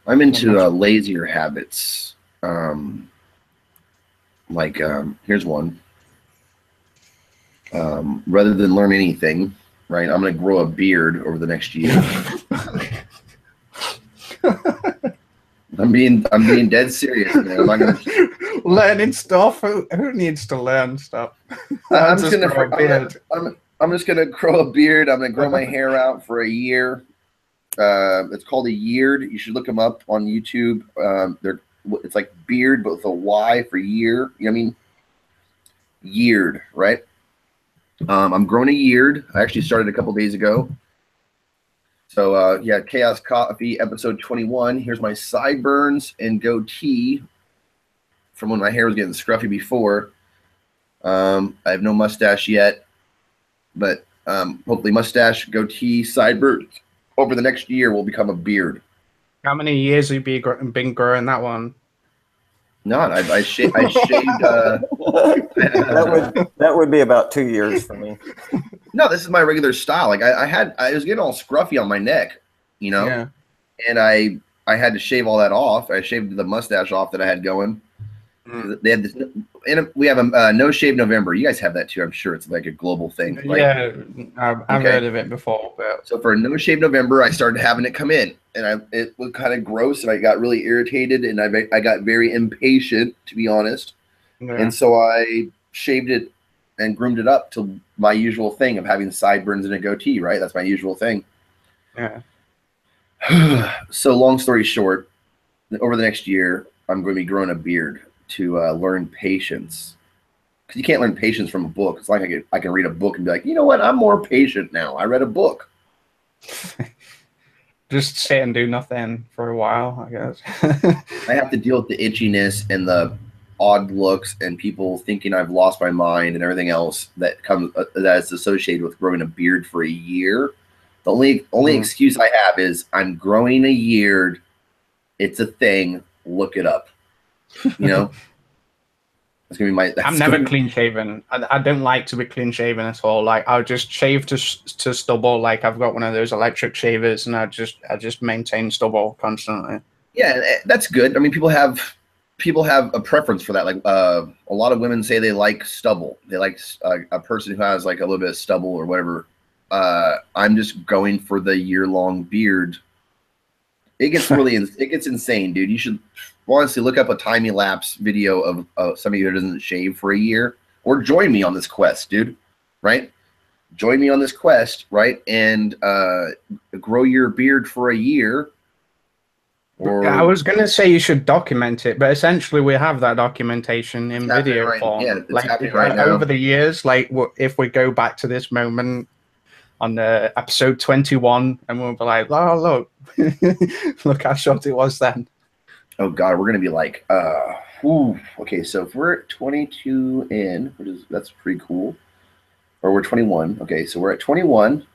I'm into lazier habits. Here's one. Rather than learn anything, right? I'm going to grow a beard over the next year. I'm being dead serious, man. I'm not gonna learning stuff. Who needs to learn stuff? I'm just gonna grow a beard. I'm gonna grow my hair out for a year. It's called a yeared. You should look them up on YouTube. It's like beard, but with a Y for year. You know what I mean? Yeared, right? I'm growing a yeared. I actually started a couple days ago. So yeah, Chaos Coffee episode 21. Here's my sideburns and goatee from when my hair was getting scruffy before. I have no mustache yet, but hopefully mustache, goatee, sideburns over the next year will become a beard. How many years have you been growing that one? None. I shaved. that would be about 2 years for me. No, this is my regular style. Like I was getting all scruffy on my neck, you know, yeah. And I had to shave all that off. I shaved the mustache off that I had going. They had this, and we have a No Shave November. You guys have that too, I'm sure. It's like a global thing. Like, yeah, I've heard of it before. But. So for No Shave November, I started having it come in, and it was kind of gross, and I got really irritated, and I got very impatient, to be honest. Yeah. And so I shaved it and groomed it up to my usual thing of having sideburns and a goatee, right? That's my usual thing. Yeah. So long story short, over the next year, I'm going to be growing a beard to learn patience. Because you can't learn patience from a book. It's like I can read a book and be like, you know what? I'm more patient now. I read a book. Just sit and do nothing for a while, I guess. I have to deal with the itchiness and the odd looks and people thinking I've lost my mind and everything else that comes that is associated with growing a beard for a year. The only excuse I have is I'm growing a year. It's a thing. Look it up. You know, that's gonna be my. I'm never clean shaven. I don't like to be clean shaven at all. Like I'll just shave to stubble. Like I've got one of those electric shavers, and I just maintain stubble constantly. Yeah, that's good. I mean, people have a preference for that. Like a lot of women say they like stubble. They like a person who has like a little bit of stubble or whatever. I'm just going for the year-long beard. It gets really it gets insane, dude. You should honestly look up a time-lapse video of somebody who doesn't shave for a year, or join me on this quest, dude. Right? Join me on this quest, right? And grow your beard for a year. Or I was going to say you should document it, but essentially we have that documentation in video form. Yeah, it's like happening right now. Over the years, like if we go back to this moment on episode 21, and we'll be like, oh, look, look how short it was then. Oh, God, we're going to be like, okay, so if we're at 22 in, that's pretty cool. Or we're 21. Okay, so we're at 21.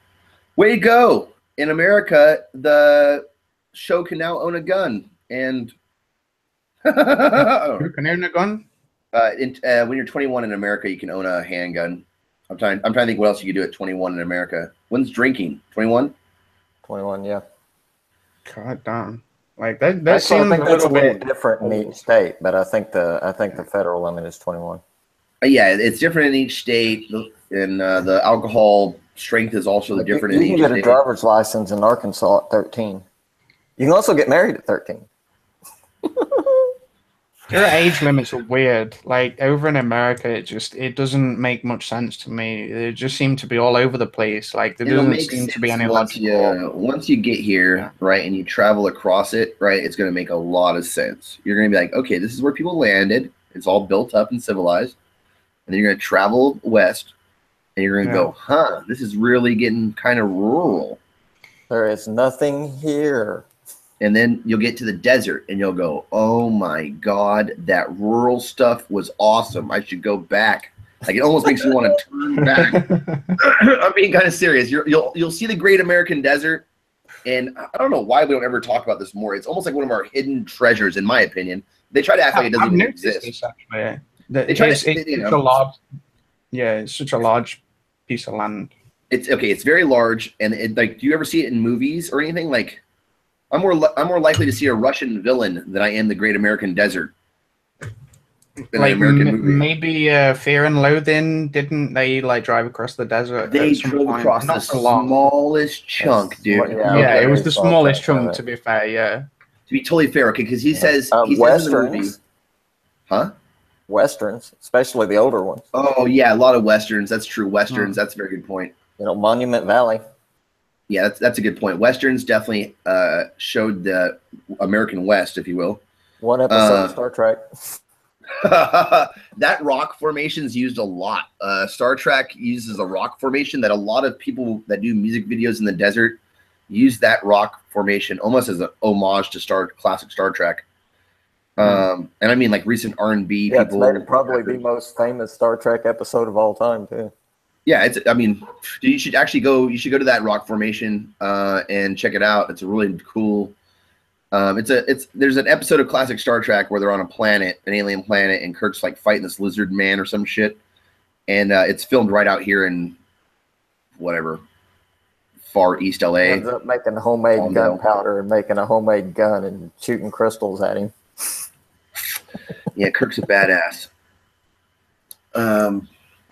Way to go! In America, the show can now own a gun, and Who can own a gun? When you're 21 in America, you can own a handgun. I'm trying to think what else you can do at 21 in America. When's drinking? 21? 21, yeah. God damn! Like that Actually, seems I think a that's a little little bit different in each state, but I think the federal limit is 21. Yeah, it's different in each state, and the alcohol strength is also different in You each can get a state. driver's license in Arkansas at 13. You can also get married at 13. Their age limits are weird. Like over in America, it doesn't make much sense to me. They just seem to be all over the place. Like there It'll doesn't make seem to be sense any logical. once you get here, Yeah. right, and you travel across it, right, it's going to make a lot of sense. You're going to be like, okay, this is where people landed. It's all built up and civilized. And then you're going to travel west, and you're going to go, huh, this is really getting kind of rural. There is nothing here. And then you'll get to the desert, and you'll go, oh my God, that rural stuff was awesome. I should go back. Like it almost makes you want to turn back. I'm being kind of serious. You'll see the great American desert, and I don't know why we don't ever talk about this more. It's almost like one of our hidden treasures, in my opinion. They try to act like it doesn't even exist. This, actually. It's such a large piece of land. It's very large, and like, do you ever see it in movies or anything? Like, I'm more likely to see a Russian villain than I am the Great American Desert. Like maybe Fear and Loathing, didn't they like drive across the desert? They drove across the smallest chunk, dude. Yeah, it was the smallest chunk, to be fair. Yeah, to be totally fair, okay, because he says he says in the movie, huh? Westerns, especially the older ones. Oh yeah, a lot of westerns. That's true. Westerns. That's a very good point. You know, Monument Valley. Yeah, that's a good point. Westerns definitely showed the American West, if you will. One episode of Star Trek. That rock formation's used a lot. Star Trek uses a rock formation that a lot of people that do music videos in the desert use that rock formation almost as an homage to classic Star Trek. And I mean, like recent R&B people. It's probably the most famous Star Trek episode of all time, too. Yeah, I mean, you should go to that rock formation and check it out. It's a really cool. There's an episode of classic Star Trek where they're on an alien planet, and Kirk's like fighting this lizard man or some shit, and it's filmed right out here in whatever far east LA. Ends up making homemade gunpowder and making a homemade gun and shooting crystals at him. Yeah, Kirk's a badass.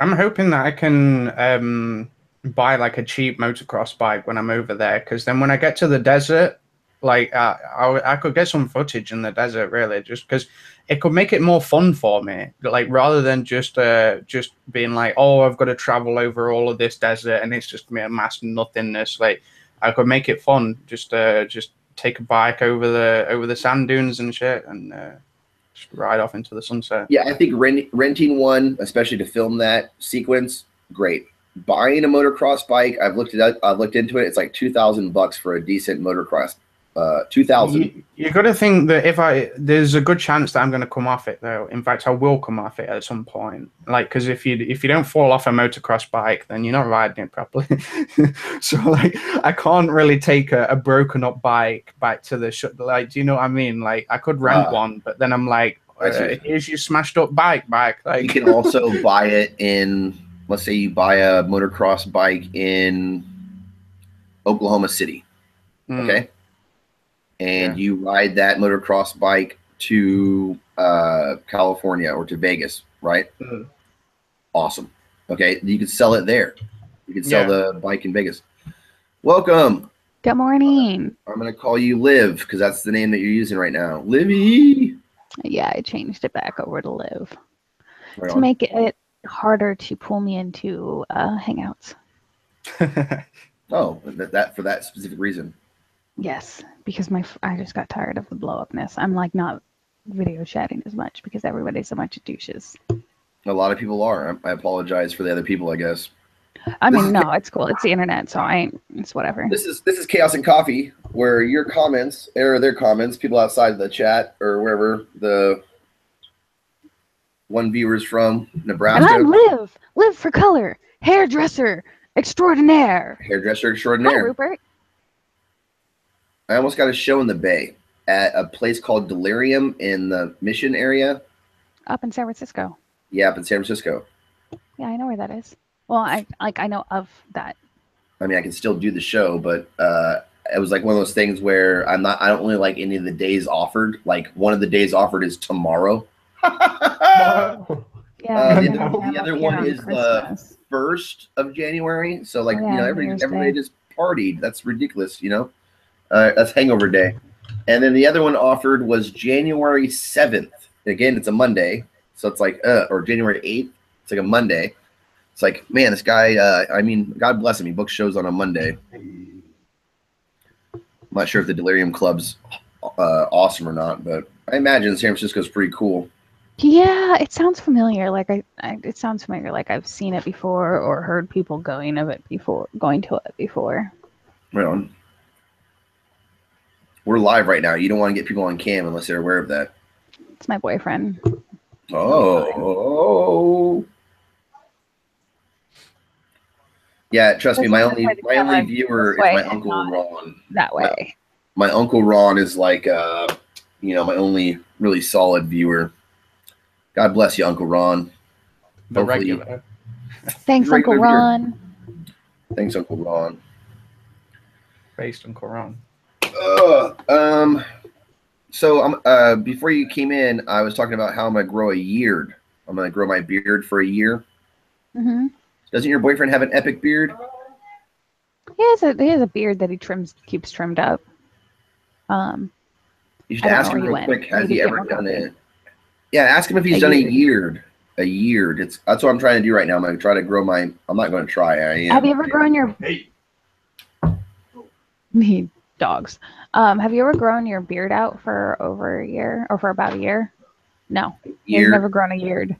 I'm hoping that I can buy like a cheap motocross bike when I'm over there, because then when I get to the desert, like I could get some footage in the desert, really, just because it could make it more fun for me. Like rather than just being like, oh, I've got to travel over all of this desert and it's just me a mass nothingness. Like I could make it fun, just take a bike over the sand dunes and shit, and just ride off into the sunset. Yeah, I think renting one, especially to film that sequence, great. Buying a motocross bike, I've looked into it. It's like $2,000 for a decent motocross. 2,000. You got to think that there's a good chance that I'm going to come off it though. In fact, I will come off it at some point. Like, because if you don't fall off a motocross bike, then you're not riding it properly. So like, I can't really take a broken up bike back to the like. Do you know what I mean? Like, I could rent one, but then I'm like, here's your smashed up bike back. Like, you can also buy it in. Let's say you buy a motocross bike in Oklahoma City. Okay. And you ride that motocross bike to California or to Vegas, right? Awesome. Okay, you could sell it there. You can sell the bike in Vegas. Welcome. Good morning. I'm going to call you Liv because that's the name that you're using right now. Livy. Yeah, I changed it back over to Liv Right to on. make it harder to pull me into Hangouts. Oh, that for that specific reason. Yes, because I just got tired of the blow upness. I'm like not video chatting as much because everybody's a bunch of douches. A lot of people are. I apologize for the other people, I guess. I mean, no, it's cool. It's the internet, so it's whatever. This is Chaos and Coffee, where your comments or their comments, people outside the chat or wherever the one viewer's from, Nebraska. And I'm Liv for color, hairdresser extraordinaire. Hairdresser Hi, extraordinaire. Rupert. I almost got a show in the Bay at a place called Delirium in the Mission area. Up in San Francisco. Yeah, up in San Francisco. Yeah, I know where that is. Well, I know of that. I mean, I can still do the show, but it was like one of those things where I don't really like any of the days offered. Like one of the days offered is tomorrow. Yeah. The other one is the 1st of January. So like, everybody just partied. That's ridiculous, that's hangover day. And then the other one offered was January 7th. Again, it's a Monday. So it's like, or January 8th. It's like a Monday. It's like, man, this guy, God bless him. He books shows on a Monday. I'm not sure if the Delirium Club's awesome or not, but I imagine San Francisco's pretty cool. Yeah, it sounds familiar. Like it sounds familiar. Like I've seen it before or heard people going to it before. Right on. We're live right now. You don't want to get people on cam unless they're aware of that. It's my boyfriend. Oh. Yeah, trust me. My only viewer is my Uncle Ron. That way. My Uncle Ron is like, my only really solid viewer. God bless you, Uncle Ron. The regular. Thanks, Uncle Ron. Thanks, Uncle Ron. Based on Quran. So before you came in, I was talking about how I'm gonna grow a beard. I'm gonna grow my beard for a year. Mm-hmm. Doesn't your boyfriend have an epic beard? He has a beard that he keeps trimmed up. You should ask him real quick. Has he ever done it? Yeah, ask him if he's done a year. A year. That's what I'm trying to do right now. I'm gonna try to grow my. I'm not going to try. I am. Have you ever grown your? Me dogs. Have you ever grown your beard out for over a year or for about a year? No. He's never grown a beard.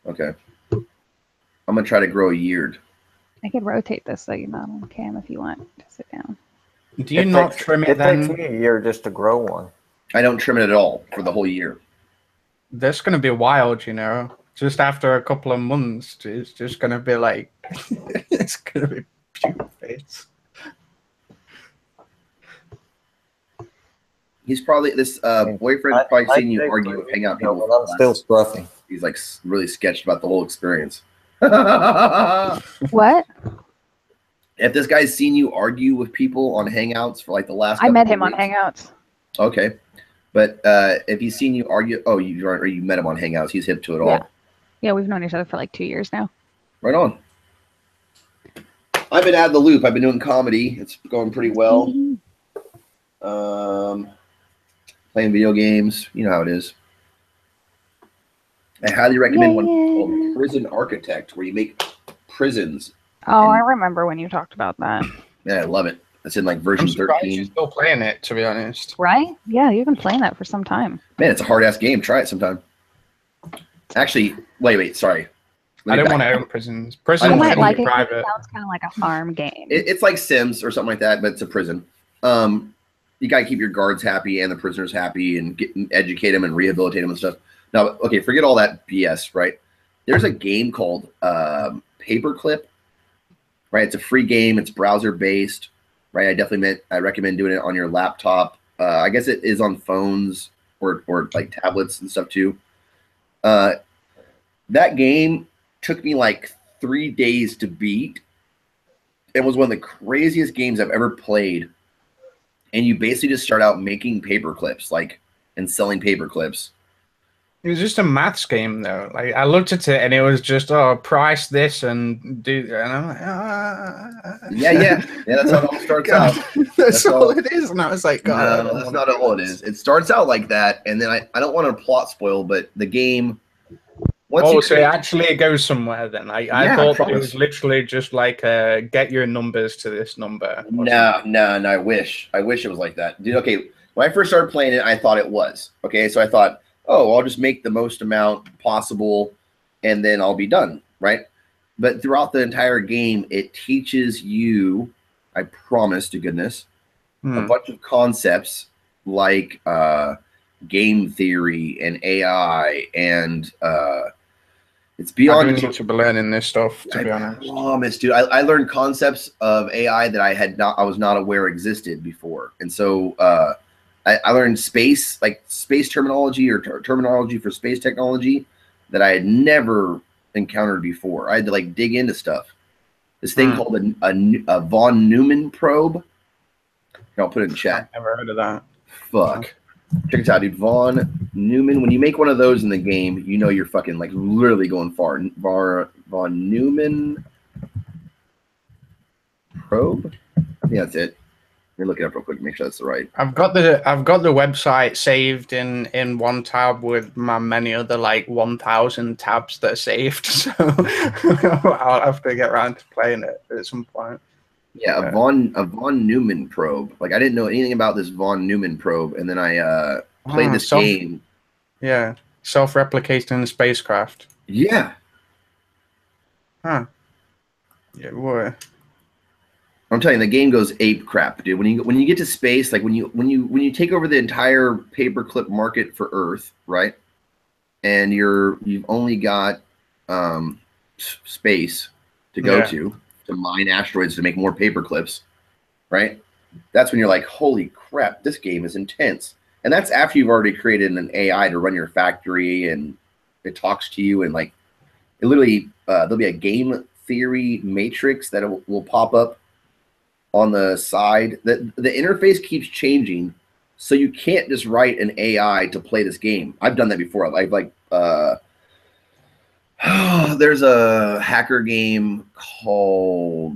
Okay. I'm gonna try to grow a beard. I could rotate this so you're not on cam if you want to sit down. Do you not trim it then? It takes me a year just to grow one. I don't trim it at all for the whole year. That's going to be wild, Just after a couple of months, it's just going to be like, it's going to be pure face. He's probably, this boyfriend's probably seen you argue with Hangout people. When I'm still scruffy. He's like really sketched about the whole experience. What? If this guy's seen you argue with people on Hangouts for like the last I met him on Hangouts. Okay. But if he's seen you argue, you met him on Hangouts. He's hip to it all. Yeah, we've known each other for like 2 years now. Right on. I've been out of the loop. I've been doing comedy. It's going pretty well. Playing video games. You know how it is. I highly recommend one called Prison Architect, where you make prisons. Oh, I remember when you talked about that. Yeah, I love it. It's in like version 13. You're still playing it, to be honest. Right? Yeah, you've been playing that for some time. Man, it's a hard ass game. Try it sometime. Actually, wait. Sorry. I don't want to own prisons. Prisons are like private. It sounds kind of like a farm game. It's like Sims or something like that, but it's a prison. You gotta keep your guards happy and the prisoners happy, and educate them and rehabilitate them and stuff. Now, okay, forget all that BS, right? There's a game called Paperclip, right? It's a free game. It's browser based, right? I recommend doing it on your laptop. I guess it is on phones or like tablets and stuff too. That game took me like 3 days to beat. It was one of the craziest games I've ever played. And you basically just start out making paper clips, and selling paper clips. It was just a maths game, though. Like I looked at it, and it was just, oh, price this and do, and I'm like, Yeah. That's how it all starts God, out. that's all it is. And I was like, God, No, that's not all it is. It starts out like that, and then I don't want to plot spoil, but the game. So actually it goes somewhere then. I thought it was literally just like get your numbers to this number. No. I wish it was like that, dude. Okay, when I first started playing it, I thought it was okay. So I thought, oh, I'll just make the most amount possible, and then I'll be done, right? But throughout the entire game, it teaches you, I promise to goodness, a bunch of concepts like game theory and AI and it's beyond. I do need to be learning this stuff, to be honest. I promise, dude. I learned concepts of AI that I was not aware existed before, and so I learned space terminology or terminology for space technology that I had never encountered before. I had to like dig into stuff. This thing called a von Neumann probe. Here, I'll put it in chat. I've never heard of that. Fuck. Check this out, dude. Von Neumann. When you make one of those in the game, you know you're fucking like literally going far. Von Neumann probe. Yeah, that's it. Let me look it up real quick. Make sure that's the right. I've got the website saved in one tab with my many other like 1,000 tabs that are saved. So I'll have to get around to playing it at some point. Yeah, a von Neumann probe. Like I didn't know anything about this von Neumann probe, and then I played this game. Yeah, self-replicating spacecraft. Yeah. Huh. Yeah, boy. I'm telling you, the game goes ape crap, dude. When you get to space, like when you take over the entire paperclip market for Earth, right? And you've only got space to go to mine asteroids to make more paper clips, right? That's when you're like, holy crap, this game is intense. And that's after you've already created an AI to run your factory and it talks to you and like it literally there'll be a game theory matrix that will pop up on the side. The interface keeps changing, so you can't just write an AI to play this game. I've done that before. There's a hacker game called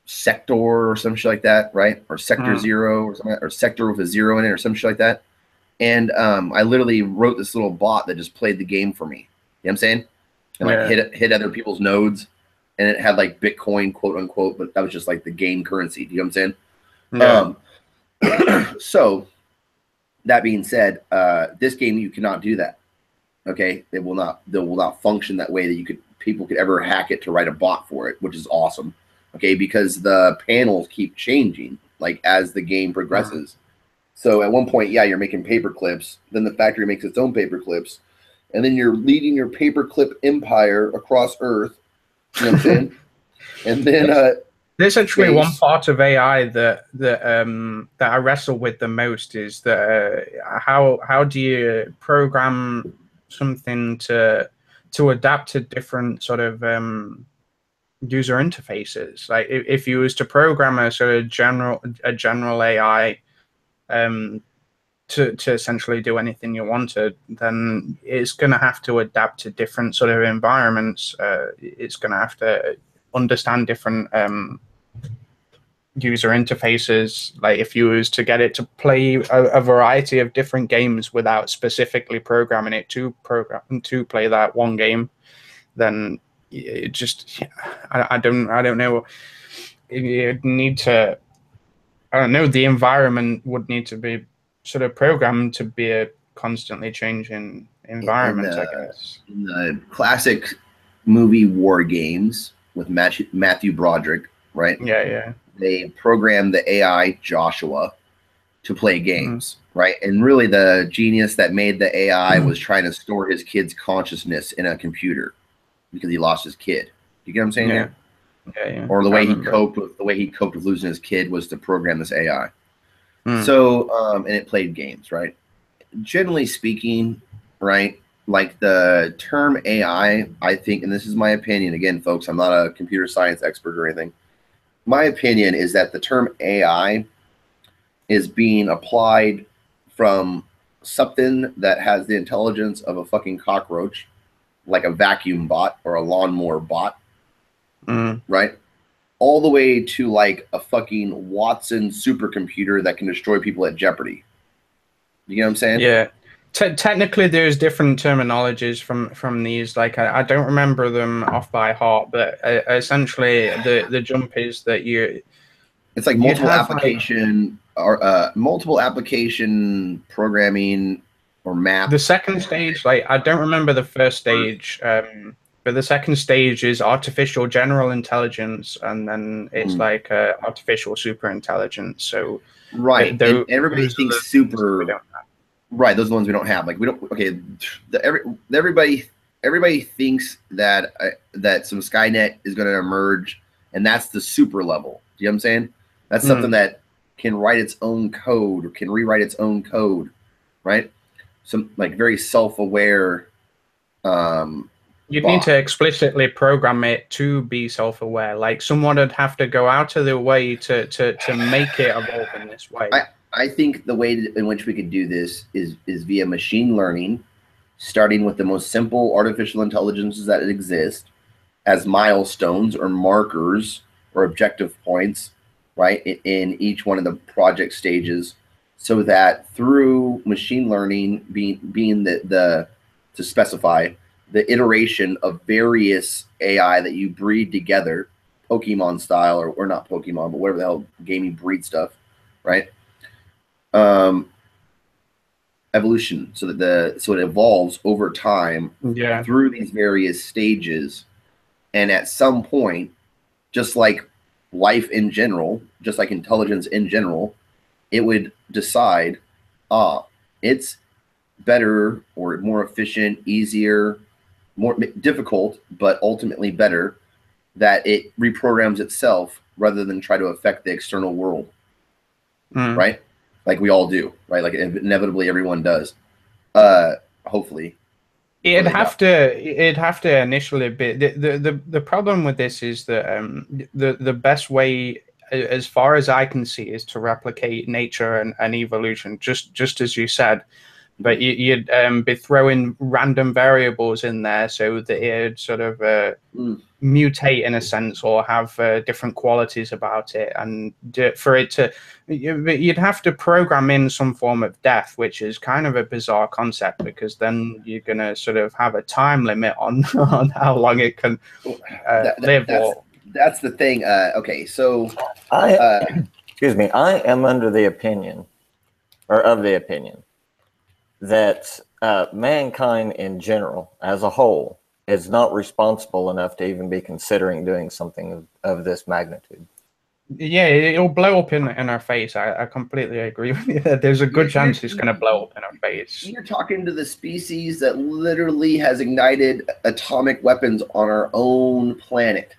Sector or some shit like that, right? Or Sector Zero or something, or Sector with a zero in it or some shit like that. And I literally wrote this little bot that just played the game for me. You know what I'm saying? And like hit other people's nodes, and it had like Bitcoin, quote unquote, but that was just like the game currency. Do you know what I'm saying? Yeah. So that being said, this game you cannot do that. Okay, it will not function that way that people could ever hack it to write a bot for it, which is awesome. Okay, because the panels keep changing like as the game progresses. So at one point, yeah, you're making paper clips. Then the factory makes its own paper clips, and then you're leading your paperclip empire across Earth. You know what I'm saying? And then there's actually one part of AI that I wrestle with the most is that how do you program something to adapt to different sort of user interfaces? Like if you was to program a sort of general AI to essentially do anything you wanted, then it's going to have to adapt to different sort of environments. It's going to have to understand different user interfaces. Like if you was to get it to play a variety of different games without specifically programming it to play that one game, then it just I don't know. You'd need to, I don't know, the environment would need to be sort of programmed to be a constantly changing environment, I guess. In the classic movie War Games with Matthew Broderick, right? Yeah. They programmed the AI Joshua to play games, right? And really the genius that made the AI was trying to store his kid's consciousness in a computer because he lost his kid. You get what I'm saying here? Yeah. Or the way he coped with losing his kid was to program this AI. So, and it played games, right? Generally speaking, right, like the term AI, I think, and this is my opinion, again, folks, I'm not a computer science expert or anything. My opinion is that the term AI is being applied from something that has the intelligence of a fucking cockroach, like a vacuum bot or a lawnmower bot, right? All the way to like a fucking Watson supercomputer that can destroy people at Jeopardy. You know what I'm saying? Yeah. Technically, there's different terminologies from these. Like I don't remember them off by heart, but essentially the jump is that it's like multiple application or multiple application programming or map. The second stage, like I don't remember the first stage, but the second stage is artificial general intelligence, and then it's like artificial super intelligence. So right, and everybody thinks super. Right, those are the ones we don't have. Like we don't. Okay, everybody thinks that that some Skynet is going to emerge, and that's the super level. Do you know what I'm saying? That's something that can write its own code or can rewrite its own code, right? Some like very self-aware. You'd need to explicitly program it to be self-aware. Like someone would have to go out of their way to make it evolve in this way. I think the way in which we could do this is via machine learning, starting with the most simple artificial intelligences that exist as milestones or markers or objective points, right, in each one of the project stages, so that through machine learning being the to specify the iteration of various AI that you breed together, Pokemon style, or not Pokemon, but whatever the hell gaming breed stuff, right? Evolution, so that it evolves over time through these various stages, and at some point, just like life in general, just like intelligence in general, it would decide, it's better or more efficient, easier, more difficult, but ultimately better that it reprograms itself rather than try to affect the external world, right? Like we all do, right? Like inevitably everyone does. Hopefully. It'd have to initially be the problem with this is that the best way, as far as I can see, is to replicate nature and evolution, just as you said. But you'd be throwing random variables in there so that it'd sort of mutate in a sense or have different qualities about it. And for it to, you'd have to program in some form of death, which is kind of a bizarre concept because then you're going to sort of have a time limit on how long it can live. That's the thing. Okay, so excuse me. I am under the opinion, or of the opinion, that mankind in general, as a whole, is not responsible enough to even be considering doing something of this magnitude. Yeah, it'll blow up in our face. I completely agree with you. There's a good chance it's going to blow up in our face. You're talking to the species that literally has ignited atomic weapons on our own planet.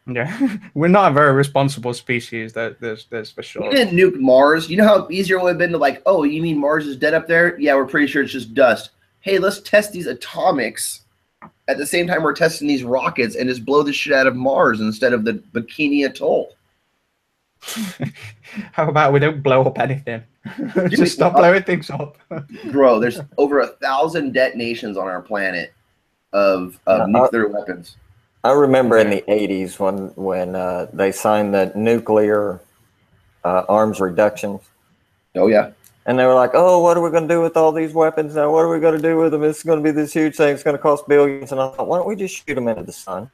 Yeah, we're not a very responsible species. There's for sure. We didn't nuke Mars. You know how easier it would have been to like, oh, you mean Mars is dead up there? Yeah, we're pretty sure it's just dust. Hey, let's test these atomics at the same time we're testing these rockets and just blow the shit out of Mars instead of the Bikini Atoll. How about we don't blow up anything? Just stop blowing things up. Bro, there's over 1,000 detonations on our planet of nuclear weapons. I remember in the 80s when they signed the nuclear arms reductions. Oh, yeah. And they were like, oh, what are we going to do with all these weapons now? What are we going to do with them? It's going to be this huge thing. It's going to cost billions. And I thought, why don't we just shoot them into the sun?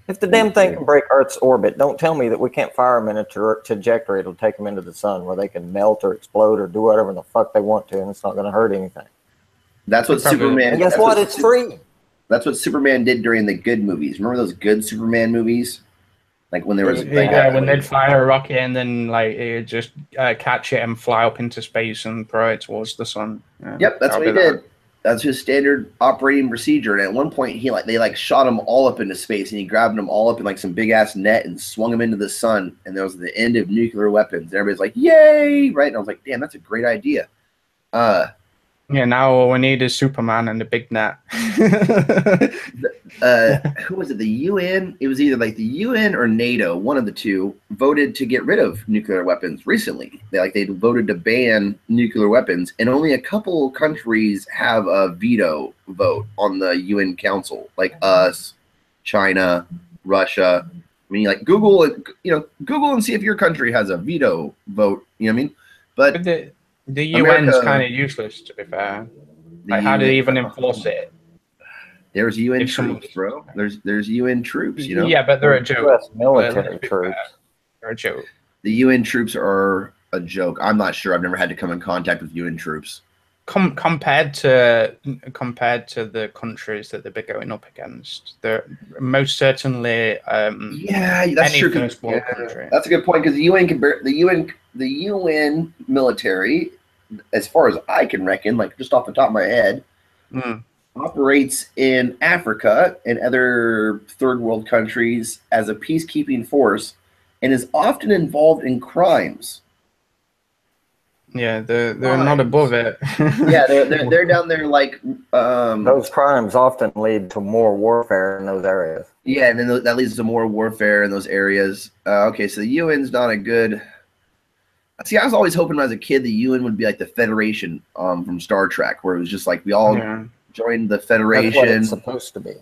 If the damn thing can break Earth's orbit, don't tell me that we can't fire them in a trajectory. It'll take them into the sun where they can melt or explode or do whatever the fuck they want to, and it's not going to hurt anything. That's what Superman... And guess what? It's free. That's what Superman did during the good movies. Remember those good Superman movies? Like when there was... when they'd fire a rocket and then like it'd just catch it and fly up into space and throw it towards the sun. Yeah, yep, that's what he did. That's his standard operating procedure. And at one point, they shot them all up into space, and he grabbed them all up in like some big ass net and swung them into the sun. And that was the end of nuclear weapons. And everybody's like, "Yay!" Right? And I was like, "Damn, that's a great idea." Yeah. Now all we need is Superman and the big net. Who was it? The UN? It was either like the UN or NATO, one of the two, voted to get rid of nuclear weapons recently. They voted to ban nuclear weapons, and only a couple countries have a veto vote on the UN Council, like us, China, Russia. I mean, like Google and see if your country has a veto vote. You know what I mean? But the UN's kind of useless, to be fair. Like, how do they even enforce it? There's UN troops, bro. There's UN troops, you know? Yeah, but they're a joke. US military troops. They're a joke. The UN troops are a joke. I'm not sure. I've never had to come in contact with UN troops. Compared to the countries that they've been going up against, they're most certainly yeah, that's true. Country. That's a good point, because the UN military, as far as I can reckon, like just off the top of my head, operates in Africa and other third world countries as a peacekeeping force, and is often involved in crimes. Yeah, they're not above it. Yeah, they're down there like those crimes often lead to more warfare in those areas. Yeah, and then that leads to more warfare in those areas. Okay, so the UN's not a good. See, I was always hoping when I was a kid the UN would be like the Federation from Star Trek, where it was just like we all joined the Federation. That's what it's supposed to be.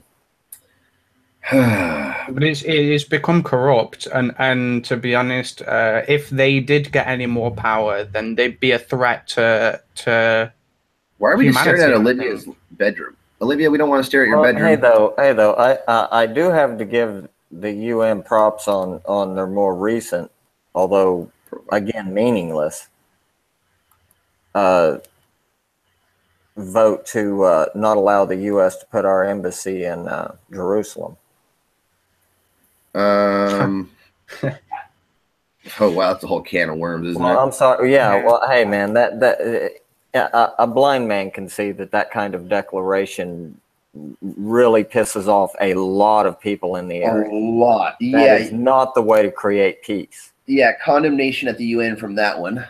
But it's become corrupt, and to be honest, if they did get any more power, then they'd be a threat to. Why are we just staring at Olivia's bedroom? Olivia, we don't want to stare at your bedroom. Hey though, I do have to give the UN props on their more recent, although again meaningless, vote to not allow the U.S. to put our embassy in Jerusalem. Oh wow, that's a whole can of worms, isn't it? I'm sorry. Yeah. Well, hey man, a blind man can see that kind of declaration really pisses off a lot of people in the area. A lot. That is not the way to create peace. Yeah, condemnation at the UN from that one.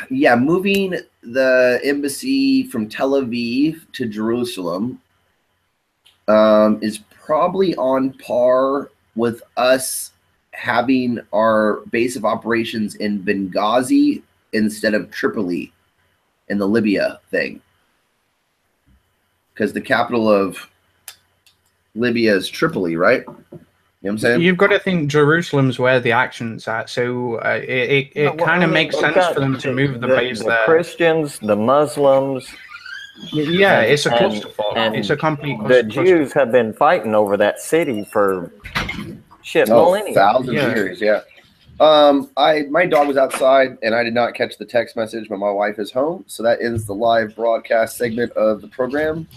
Yeah, moving the embassy from Tel Aviv to Jerusalem is probably on par with us having our base of operations in Benghazi instead of Tripoli in the Libya thing. Because the capital of Libya is Tripoli, right? You know what I'm saying? You've got to think Jerusalem's where the action's at, so it kind of makes sense for them to move the base there. The Christians, the Muslims. Yeah, it's a clusterfuck. It's a complete clusterfuck. The Jews have been fighting over that city for millennia. Thousands of years, yeah. My dog was outside and I did not catch the text message, but my wife is home, so that ends the live broadcast segment of the program.